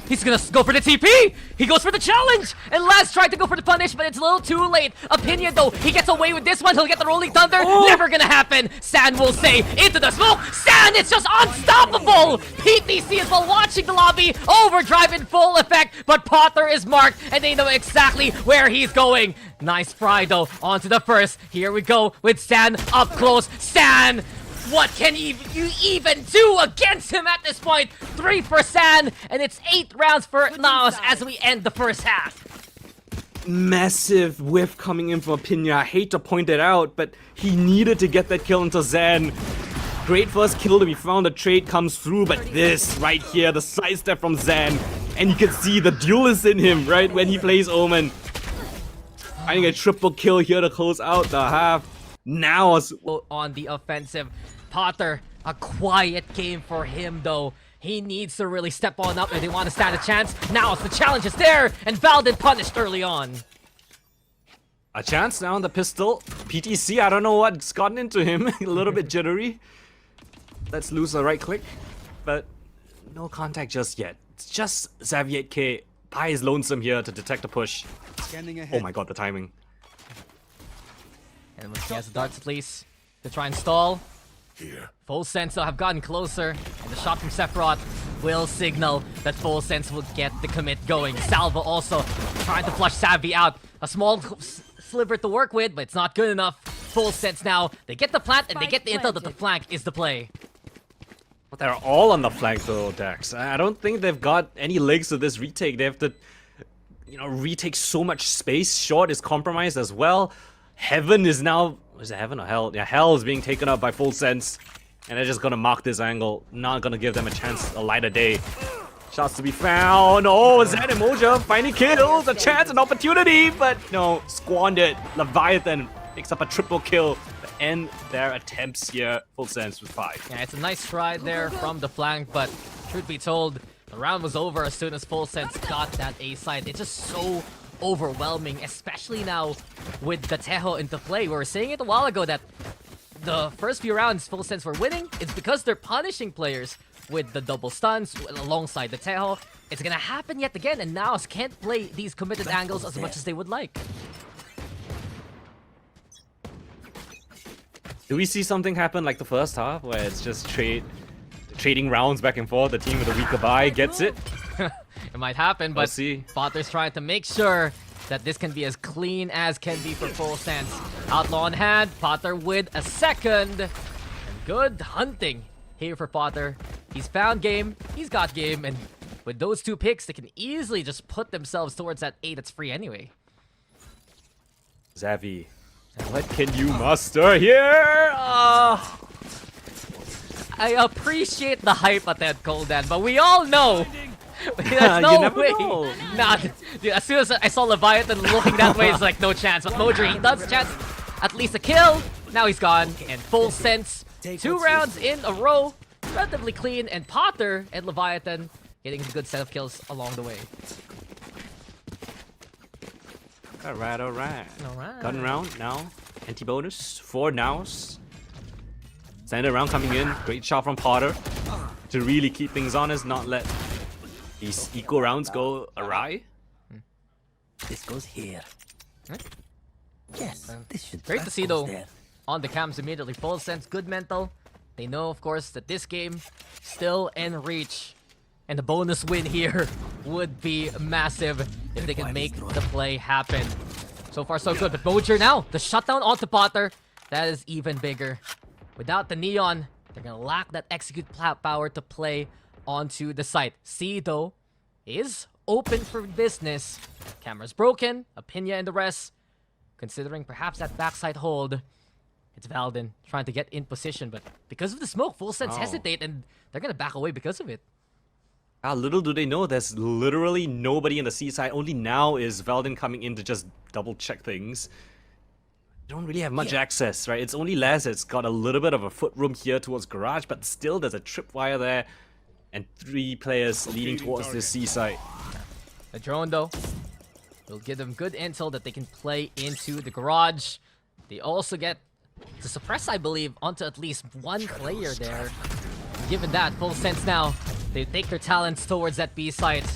He's gonna go for the TP! He goes for the challenge! And Laz tried to go for the punish, but it's a little too late. Opinion though, he gets away with this one. He'll get the Rolling Thunder. Never gonna happen. San will say, into the smoke. San is just unstoppable! PTC is while watching the lobby. Overdrive in full effect, but Potter is marked, and they know exactly where he's going. Nice fry though, onto the first. Here we go with San up close. San! What can you even do against him at this point? 3 for San, and it's 8 rounds for NAOS as we end the first half. Massive whiff coming in from Pinya. I hate to point it out, but he needed to get that kill into Zen. Great first kill to be found, the trade comes through, but this right here, the sidestep from Zen, and you can see the duelist in him, right, when he plays Omen. Finding a triple kill here to close out the half. Now On the offensive, Potter, a quiet game for him though. He needs to really step on up if they want to stand a chance. Now the challenge is there, and Valden punished early on. a chance now on the pistol. PTC, I don't know what's gotten into him. A little bit jittery. Let's lose the right click, but no contact just yet. It's just Xavier 8K by his lonesome here to detect a push. Scanning ahead. Oh my god, the timing. And he has the darts at least to try and stall. Here. Full Sense will have gotten closer, and the shot from Sephiroth will signal that Full Sense will get the commit going. Salva also trying to flush Savvy out. A small sliver to work with, but it's not good enough. Full Sense now, they get the plant and they get the intel that the flank is the play. But they're all on the flank though, Dax. I don't think they've got any legs to this retake. They have to, retake so much space. Short is compromised as well. Heaven is now... Is it Heaven or Hell? Yeah, Hell is being taken up by Full Sense. And they're just gonna mark this angle. Not gonna give them a chance, a light of day. Shots to be found. Oh, Zed and Moja finding kills. A chance, an opportunity. But no, squandered. Leviathan picks up a triple kill to end their attempts here. Full Sense with 5. Yeah, it's a nice try there from the flank, but truth be told, the round was over as soon as Full Sense got that A side. It's just so overwhelming, especially now with the Tejo into play. We were saying it a while ago that the first few rounds Full Sense were winning. It's because they're punishing players with the double stuns alongside the Tejo. It's gonna happen yet again, and NAOS can't play these committed angles as much as they would like. Do we see something happen like the first half where it's just trading rounds back and forth? The team with a weaker buy gets it. It might happen, We'll but see. Potter's trying to make sure that this can be as clean as can be for Full Sense. Outlaw in hand, Potter with a second. And good hunting here for Potter. He's found game, he's got game, and with those 2 picks, they can easily just put themselves towards that A that's free anyway. Zavi, what can you muster here? I appreciate the hype at that Coldan, but we all know there's You no never way. know. Nah, dude, as soon as I saw Leviathan looking that way, it's like no chance. But Mojer, he does chance at least a kill. Now he's gone. And Full Sense, 2 rounds in a row, relatively clean. And Potter and Leviathan getting a good set of kills along the way. Alright. Alright. Gun round now. Anti-bonus for NAOS. Standard round coming in. Great shot from Potter to really keep things honest, not let these equal rounds go awry. This goes here. Right. Yes, this should Great to that see goes though. there. On the cams immediately. Full Sense, good mental. They know, of course, that this game still in reach. And the bonus win here would be massive if they can make the play happen. So far, so good. But Mojer now, the shutdown onto Potter, that is even bigger. Without the Neon, they're gonna lack that execute power to play onto the site. C, though, is open for business. Camera's broken, Apinya and the rest, considering perhaps that backside hold. It's Valden trying to get in position, but because of the smoke, Full Sense hesitate, and they're gonna back away because of it. Little do they know, there's literally nobody in the seaside. Only now is Valden coming in to just double check things. They don't really have much access, right? It's only Les that's got a little bit of a foot room here towards garage, but still there's a tripwire there, and 3 players leading towards this seaside. The drone, though, will give them good intel that they can play into the garage. They also get to suppress, I believe, onto at least 1 player there. Given that, Full Sense now, they take their talents towards that B site.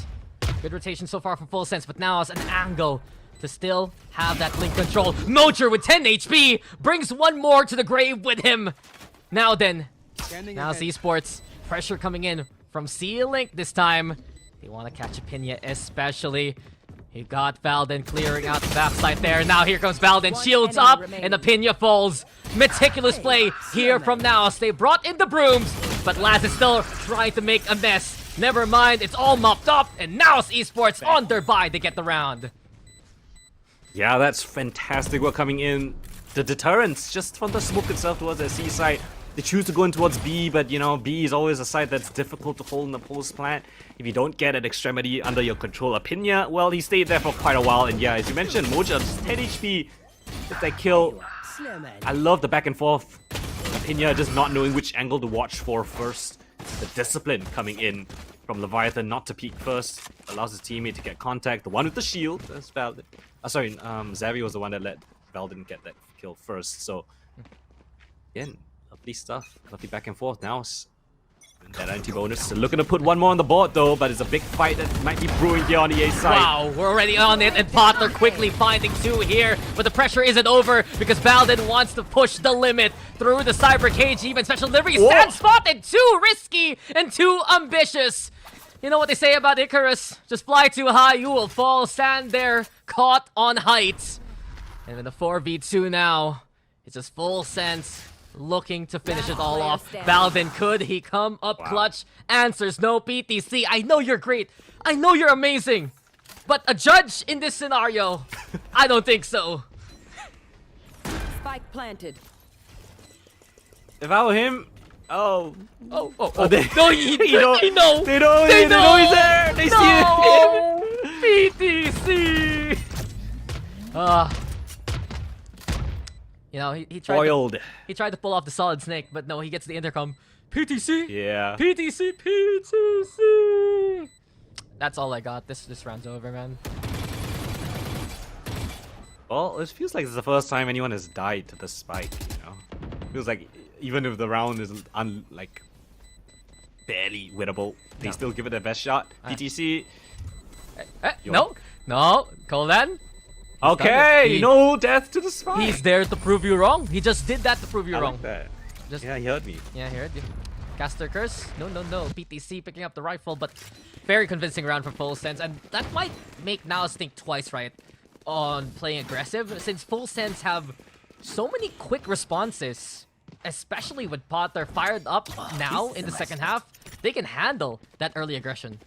Good rotation so far from Full Sense, but now it's an angle to still have that link control. Mojer with 10 HP brings one more to the grave with him. Now then, Scanning now ahead. Esports, pressure coming in from C-Link this time. They want to catch a Pinya especially. He got Valden clearing out the backside there. Now here comes Valden, shields enemy up, remaining. and the Pinya falls. Meticulous play here from NAOS. They brought in the brooms, but Laz is still trying to make a mess. Never mind, it's all mopped up, and NAOS Esports on their bye to get the round. Yeah, that's fantastic work coming in. The deterrence just from the smoke itself towards the C side. They choose to go in towards B, but you know, B is always a side that's difficult to hold in the post plant. If you don't get an extremity under your control, Pinya, well, he stayed there for quite a while. And yeah, as you mentioned, Moja just 10 HP with that kill. Snowman. I love the back and forth. Pinya just not knowing which angle to watch for first. The discipline coming in from Leviathan not to peek first allows his teammate to get contact. The one with the shield, that's Valden. Xavi was the one that let Valden get that kill first. So, again, lovely stuff. Lovely back and forth. Now, that anti-bonus. Looking to put one more on the board though, but it's a big fight that might be brewing here on the A side. Wow, we're already on it, and Potler quickly finding two here, but the pressure isn't over because Valden wants to push the limit through the Cyber Cage. Even special delivery stand spotted, too risky and too ambitious. You know what they say about Icarus? Just fly too high, you will fall. Stand there, caught on heights. And with the 4v2 now, it's just Full Sense looking to finish it all off. Valden, could he come up clutch? Answers no. PTC, I know you're great. I know you're amazing. But a judge in this scenario, I don't think so. Spike planted. If I were him, oh, They know. they know he's there. They No! see PTC! You know, he tried Foiled. he tried to pull off the solid snake, but no, he gets the intercom. PTC? Yeah. PTC, PTC! That's all I got. This round's over, man. Well, it feels like it's the first time anyone has died to the spike, you know? Feels like even if the round is barely winnable, they still give it their best shot. PTC. No, Colin. Okay, He- no death to the spike. He's there to prove you wrong. He just did that to prove you I wrong. like that. Just Yeah, he heard me. Yeah, here. Caster Curse? No. PTC picking up the rifle, but very convincing round from Full Sense. And that might make NAOS think twice, right, on playing aggressive, since Full Sense have so many quick responses, especially with Potter fired up now in the second half. They can handle that early aggression.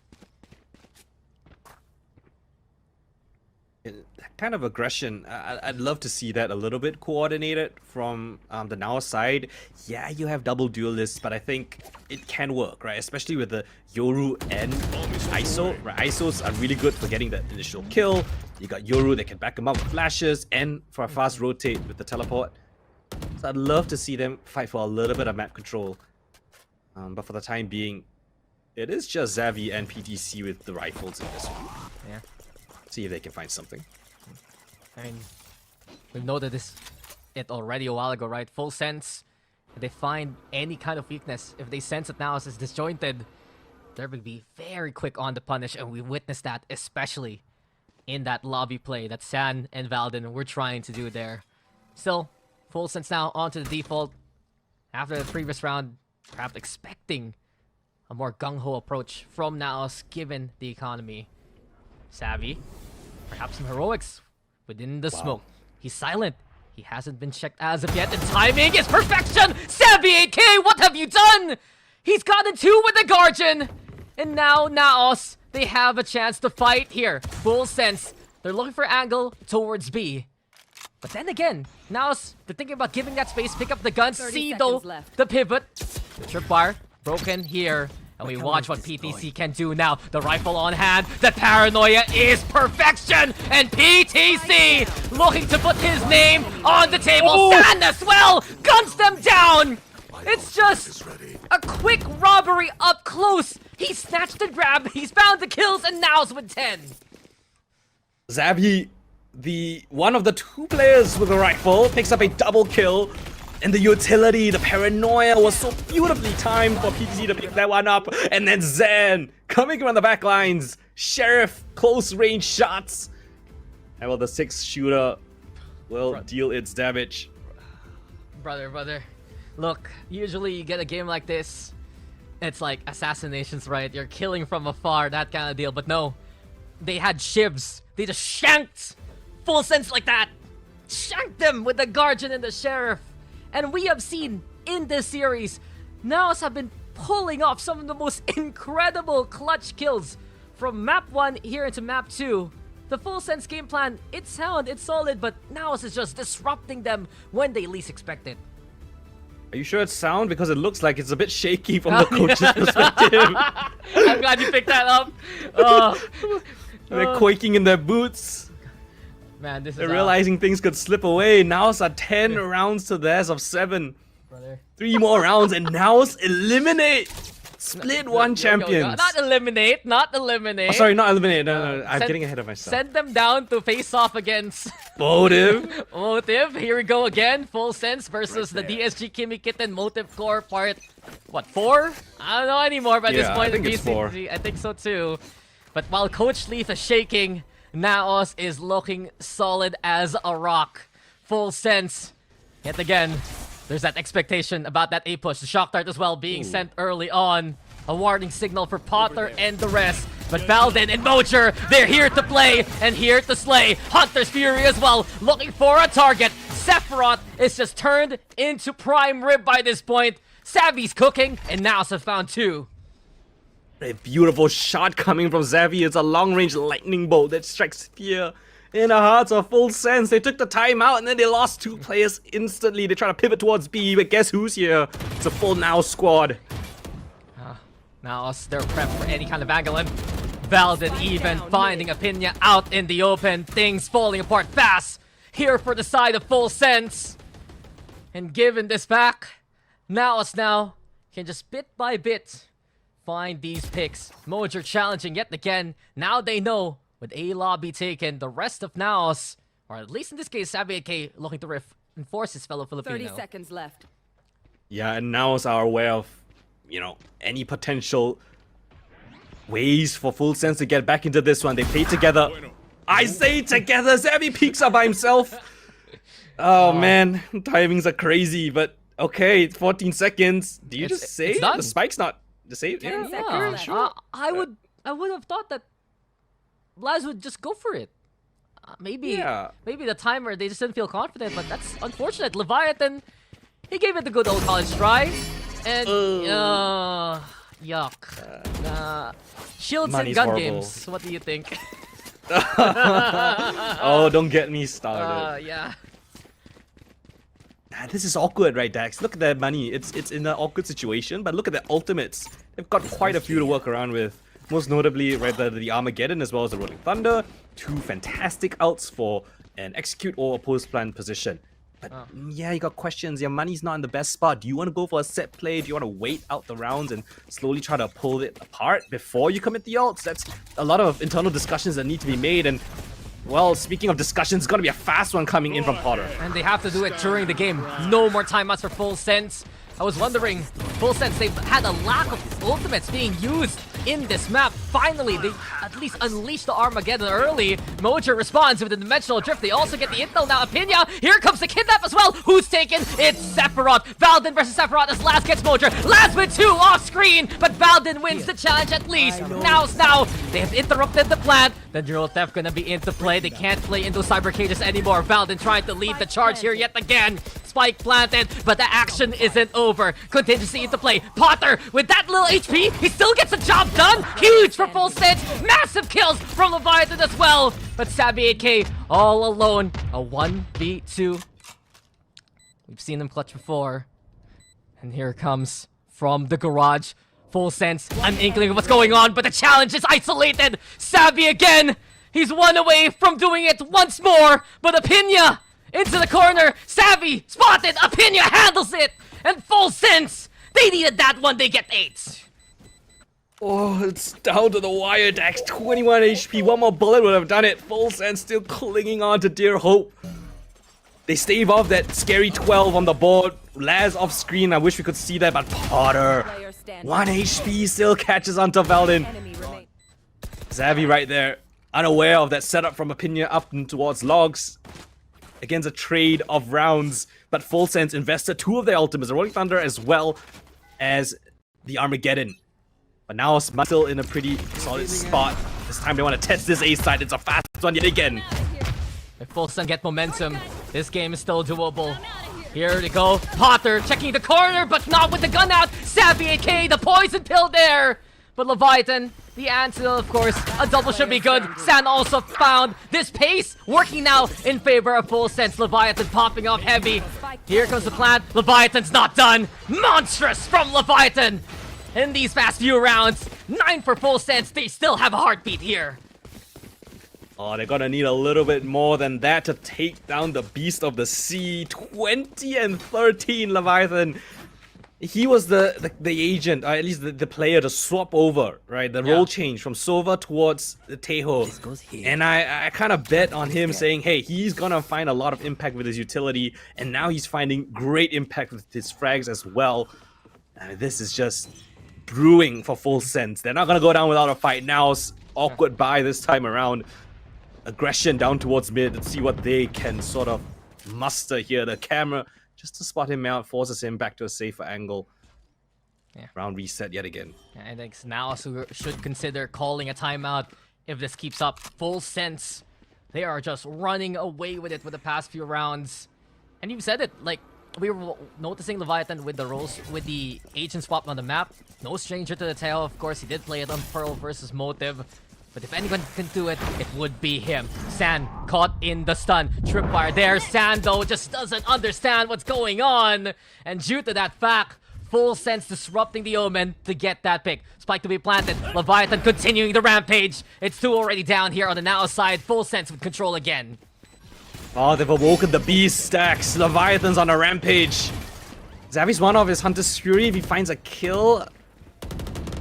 That kind of aggression, I'd love to see that a little bit coordinated from the NAOS side. Yeah, you have double duelists, but I think it can work, right? Especially with the Yoru and ISO. Right? ISOs are really good for getting that initial kill. You got Yoru that can back them up with flashes and for a fast rotate with the teleport. So I'd love to see them fight for a little bit of map control. But for the time being, it is just Xavi and PTC with the rifles in this one. Yeah. See if they can find something. I mean, we've noted it already a while ago, right? Full Sense, if they find any kind of weakness, if they sense that NAOS is disjointed, they will be very quick on the punish, and we witnessed that especially in that lobby play that San and Valden were trying to do there. Still, Full Sense now onto the default. After the previous round, perhaps expecting a more gung-ho approach from NAOS given the economy. Savvy, perhaps some heroics within the smoke. He's silent. He hasn't been checked as of yet. The timing is perfection! Savvy 8K, what have you done? He's gotten two with the Guardian! And now NAOS, they have a chance to fight here. Full Sense. They're looking for angle towards B. But then again, NAOS, they're thinking about giving that space, pick up the gun, 30 see though seconds left. the pivot. The tripwire broken here. And we watch what PTC can do now. The rifle on hand. The paranoia is perfection. And PTC looking to put his name on the table. San as well guns them down. It's just a quick robbery up close. He snatched and grabbed. He's found the kills and now's with 10. Xavi, the one of the two players with a rifle, picks up a double kill. And the utility, the paranoia was so beautifully timed for PTC to pick that one up. And then Zen coming from the back lines Sheriff, close range shots. And well, the 6 shooter will deal its damage. Brother. Look, usually you get a game like this, it's like assassinations, right? You're killing from afar, that kind of deal. But no, they had shivs. They just shanked Full Sense like that. Shanked them with the Guardian and the Sheriff. And we have seen in this series, NAOS have been pulling off some of the most incredible clutch kills from map 1 here into map 2. The Full Sense game plan, it's sound, it's solid, but NAOS is just disrupting them when they least expect it. Are you sure it's sound? Because it looks like it's a bit shaky from the coach's perspective. I'm glad you picked that up. Oh. They're quaking in their boots. Man, this is They're realizing things could slip away. NAOS are 10 rounds to theirs of 7. brother. 3 more rounds and NAOS eliminate Split 1 champions. Not eliminate. Oh, sorry, not eliminate. No. I'm getting ahead of myself. Send them down to face off against Motive. Motive. Here we go again. Full Sense versus the DSG Kimi Kitten Motive Core part. What, 4? I don't know anymore by this point. I think it's 4. I think so too. But while Coach Leaf is shaking, NAOS is looking solid as a rock. Full Sense. Yet again, there's that expectation about that A push. The Shock Dart as well being sent early on. A warning signal for Potter and the rest. But Valden and Mojer, they're here to play and here to slay. Hunter's Fury as well, looking for a target. Sephiroth is just turned into prime rib by this point. Savvy's cooking, and NAOS have found 2. A beautiful shot coming from Xavi. It's a long-range lightning bolt that strikes fear in the hearts of Full Sense. They took the time out and then they lost 2 players instantly. They try to pivot towards B, but guess who's here? It's a full NAOS squad. NAOS, they're prepped for any kind of angle. And Valden even finding Apinya out in the open. Things falling apart fast here for the side of Full Sense. And given this back, NAOS now can just bit by bit find these picks. Mojer challenging yet again. Now they know with A lobby taken, the rest of NAOS, or at least in this case, Sabi looking to enforce his fellow Filipino. 30 seconds left. Yeah, and NAOS are aware of, any potential ways for Full Sense to get back into this one. They play together. I say together. Xavi peeks up by himself. Oh man, timings are crazy, but okay, 14 seconds. Do you just say done. the spike's not the same? 10 seconds Yeah, left. I would have thought that Blaz would just go for it. Maybe the timer, they just didn't feel confident, but that's unfortunate. Leviathan, he gave it the good old college try. And, yuck. Shields and Money's gun horrible. games, what do you think? Oh, don't get me started. Yeah. This is awkward, right, Dax? Look at that money. It's in an awkward situation, but look at the ultimates. They've got quite a few to work around with. Most notably, right, the Armageddon as well as the Rolling Thunder. 2 fantastic outs for an execute or opposed plan position. But yeah, you got questions. Your money's not in the best spot. Do you want to go for a set play? Do you want to wait out the rounds and slowly try to pull it apart before you commit the ults? That's a lot of internal discussions that need to be made. And well, speaking of discussions, it's going to be a fast one coming in from Potter. And they have to do it during the game. No more timeouts for Full Sense. I was wondering, Full Sense, they've had a lack of ultimates being used in this map. Finally, they at least unleashed the Armageddon early. Mojer responds with a dimensional drift. They also get the intel now. Apinya, here comes the kidnap as well. Who's taken? It's Sephiroth. Valden versus Sephiroth as Laz gets Mojer. Laz with 2 off screen, but Valden wins the challenge at least. Now, they have interrupted the plan. The Neural Theft gonna be into play. They can't play into cyber cages anymore. Valden trying to lead the charge here yet again. Spike planted, but the action isn't over. Contingency into play. Potter, with that little HP, he still gets the job done. Huge for Full Sense. Massive kills from Leviathan as well. But Sabi AK all alone. A 1v2. We've seen him clutch before. And here it comes from the garage. Full Sense, an inkling of what's going on, but the challenge is isolated. Sabi again. He's 1 away from doing it once more. But Apinya into the corner. Savvy spotted. Apinya handles it. And Full Sense, they needed that one. They get 8. Oh, it's down to the wire, Dax. 21 HP. 1 more bullet would have done it. Full Sense still clinging on to dear hope. They stave off that scary 12 on the board. Laz off screen. I wish we could see that, but Potter, Player standing. 1 HP still catches onto Valden. Enemy remain. Xavi right there, unaware of that setup from Opinion up and towards Logs. Against a trade of rounds, but Full Sense invested 2 of their ultimates, the Rolling Thunder as well as the Armageddon. But now it's still in a pretty solid spot. This time they want to test this A side. It's a fast one yet again. If Full Sense get momentum, this game is still doable. Here they go. Potter checking the corner, but not with the gun out. Savvy AK, the poison pill there. But Leviathan, the antidote, of course. A double should be good. San also found this pace working now in favor of Full Sense. Leviathan popping off heavy. Here comes the plant. Leviathan's not done. Monstrous from Leviathan. In these fast few rounds, 9 for Full Sense. They still have a heartbeat here. Oh, they're gonna need a little bit more than that to take down the Beast of the Sea. 20 and 13, Leviathan. He was the agent, or at least the player to swap over, right? The role change from Sova towards the Tejo. This goes here. And I kind of bet on him saying, hey, he's gonna find a lot of impact with his utility, and now he's finding great impact with his frags as well. This is just brewing for Full Sense. They're not gonna go down without a fight. Now it's awkward buy this time around. Aggression down towards mid. Let's see what they can sort of muster here. The camera, just to spot him out, forces him back to a safer angle. Yeah. Round reset yet again. I think NAOS should consider calling a timeout if this keeps up. Full Sense, they are just running away with it with the past few rounds. And you've said it, like, we were noticing Leviathan with the roles, with the agent swap on the map. No stranger to the tale, of course. He did play it on Pearl versus Motive. But if anyone can do it, it would be him. San caught in the stun. Tripwire there. San, though, just doesn't understand what's going on. And due to that fact, Full Sense disrupting the Omen to get that pick. Spike to be planted. Leviathan continuing the rampage. It's 2 already down here on the NAOS side. Full Sense with control again. Oh, they've awoken the beast stacks. Leviathan's on a rampage. Xavi's one of his Hunter's Fury. If he finds a kill,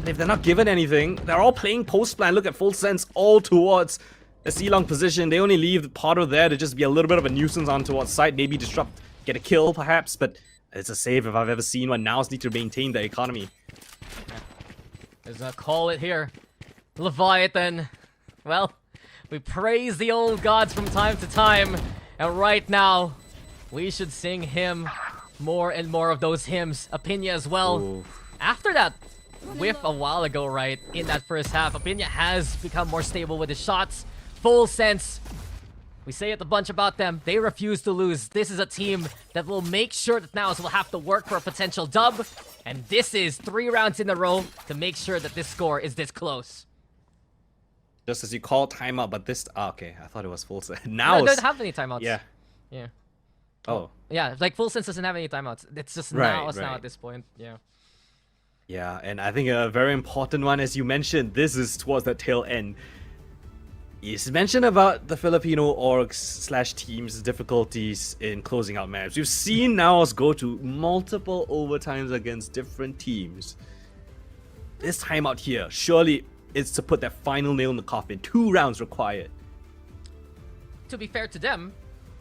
if they're not given anything, they're all playing post plan. Look at Full Sense all towards a C-long position. They only leave Potter there to just be a little bit of a nuisance on towards side. Maybe disrupt, get a kill perhaps, but it's a save if I've ever seen one. Now need to maintain the economy. There's gonna call it here. Leviathan. Well, we praise the old gods from time to time. And right now, we should sing him more and more of those hymns. Opinia as well. Ooh. After that whiff a while ago, right, in that first half, Opinia has become more stable with his shots. Full Sense. We say it a bunch about them. They refuse to lose. This is a team that will make sure that NAOS will have to work for a potential dub. And this is 3 rounds in a row to make sure that this score is this close. Just as you call timeout, but this... Oh, okay, I thought it was Full Sense. No, Now they don't have any timeouts. Yeah. Yeah. Oh. Yeah, like Full Sense doesn't have any timeouts. It's just Right, NAOS now right. at this point. Yeah. Yeah, and I think a very important one, as you mentioned, this is towards the tail end. You mentioned about the Filipino orgs / teams' difficulties in closing out maps. We've seen NAOS go to multiple overtimes against different teams. This time out here, surely it's to put that final nail in the coffin. 2 rounds required. To be fair to them,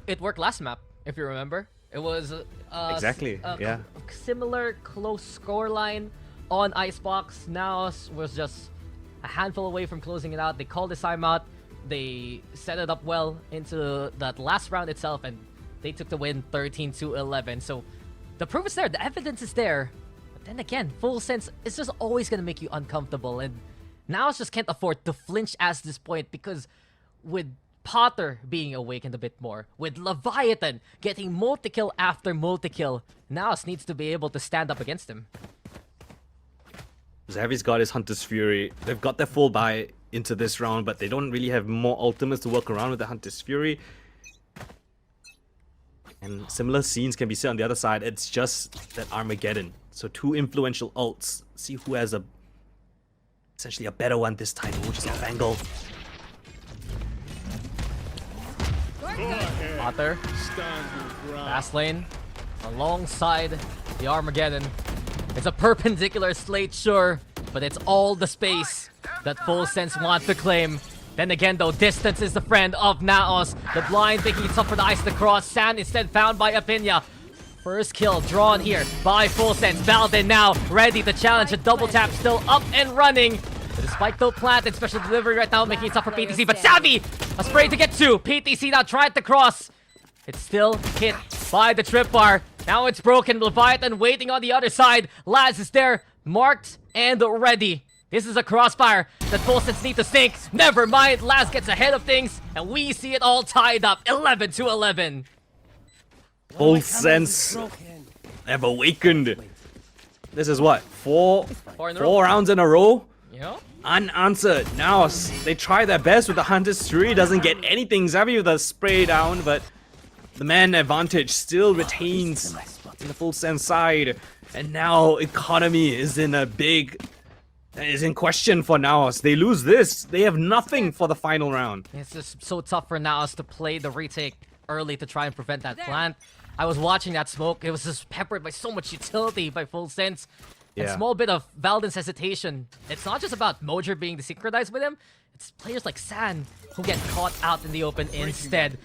it worked last map, if you remember. It was Exactly, yeah. a similar close scoreline on Icebox. NAOS was just a handful away from closing it out. They called this timeout. They set it up well into that last round itself, and they took the win 13-11. So the proof is there. The evidence is there. But then again, Full Sense is just always going to make you uncomfortable. And NAOS just can't afford to flinch at this point, because with Potter being awakened a bit more, with Leviathan getting multi-kill after multi-kill, NAOS needs to be able to stand up against him. Xavi's got his Hunter's Fury. They've got their full buy into this round, but they don't really have more ultimates to work around with the Hunter's Fury. And similar scenes can be seen on the other side. It's just that Armageddon. So 2 influential ults. See who has essentially a better one this time, which is off angle. Potter, fast lane, alongside the Armageddon. It's a perpendicular slate, sure, but it's all the space that Full Sense wants to claim. Then again, though, distance is the friend of NAOS. The blind thinking it's up for the ice to cross. San instead found by Opinia. First kill drawn here by Full Sense. Valden now ready to challenge. A double tap still up and running. The spike though planted, special delivery right now, making it tough for PTC, but Savvy! A spray to get to. PTC now tried to cross. It's still hit by the trip bar. Now it's broken. Leviathan waiting on the other side. Laz is there, marked and ready. This is a crossfire that Fulsense need to sink. Never mind, Laz gets ahead of things, and we see it all tied up, 11-11. Full sense have awakened. This is what? Four rounds in a row? Yeah. Unanswered. Now they try their best with the Hunter's Fury. Doesn't get anything. Xavi with a spray down, but the man advantage still retains in the Full Sense side. And now economy is in question for NAOS. They lose this, they have nothing for the final round. It's just so tough for NAOS to play the retake early to try and prevent that plant. I was watching that smoke. It was just peppered by so much utility by Full Sense. And Yeah. small bit of Valden's hesitation. It's not just about Mojer being desynchronized with him. It's players like San who get caught out in the open instead.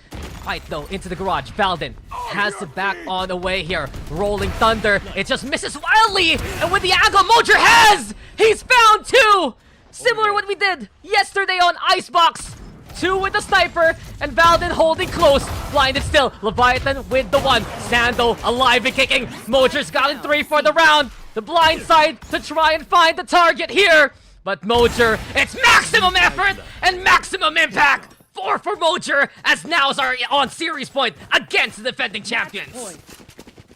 Right though, into the garage. Valden has to back on away here. Rolling Thunder. It just misses wildly. And with the angle, Mojer has! He's found two! Similar to what we did yesterday on Icebox. Two with the sniper, and Valden holding close. Blinded still. Leviathan with the one. Sando alive and kicking. Mojer's gotten 3 for the round. The blind side to try and find the target here. But Mojer, it's maximum effort and maximum impact. 4 for Mojer, as NAOS are on series point against the defending champions.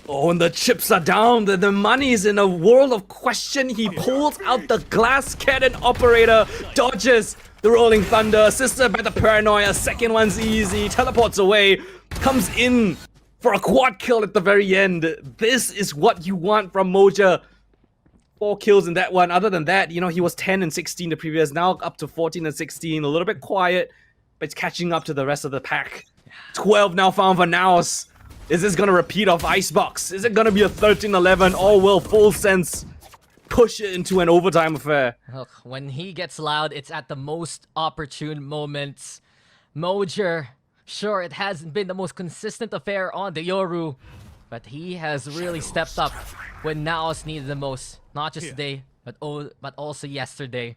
Oh, and the chips are down. The money's in a world of question. He pulls out the glass cannon operator, dodges the Rolling Thunder, assisted by the Paranoia. Second one's easy, teleports away, comes in for a quad kill at the very end. This is what you want from Mojer. 4 kills in that one. Other than that, you know, he was 10 and 16 the previous, now up to 14 and 16. A little bit quiet, but it's catching up to the rest of the pack. 12 now found for NAOS. Is this gonna repeat off Icebox? Is it gonna be a 13-11, or will Full Sense push it into an overtime affair? Look, when he gets loud, it's at the most opportune moments. Mojer, sure, it hasn't been the most consistent affair on the Yoru, but he has really stepped up when NAOS needed the most. Not just today, but also yesterday.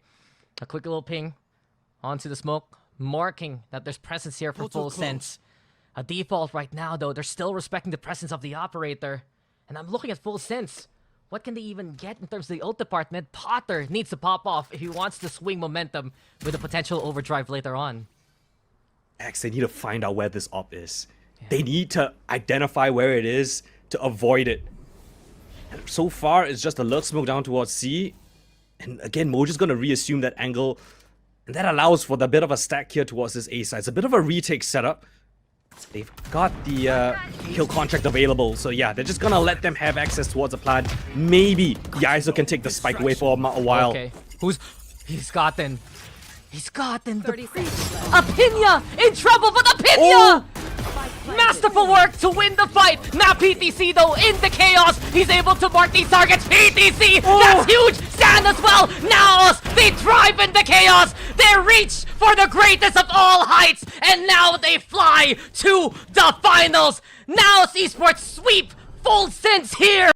A quick little ping onto the smoke, marking that there's presence here for Full Sense. A default right now, though. They're still respecting the presence of the operator. And I'm looking at Full Sense. What can they even get in terms of the ult department? Potter needs to pop off if he wants to swing momentum with a potential overdrive later on. They need to find out where this op is. They need to identify where it is to avoid it. And so far, it's just a lurk smoke down towards C. And again, Mojer's going to reassume that angle. And that allows for the bit of a stack here towards this A side. It's a bit of a retake setup. They've got the kill contract available. So yeah, they're just going to let them have access towards the plant. Maybe the ISO can take the spike away for a while. Okay. He's gotten the Apinya in trouble, but Apinya! Masterful work to win the fight. Now PTC though in the chaos. He's able to mark these targets. PTC, that's huge. Sand as well. NAOS, they thrive in the chaos. They reach for the greatest of all heights, and now they fly to the finals. NAOS Esports sweep Full Sense here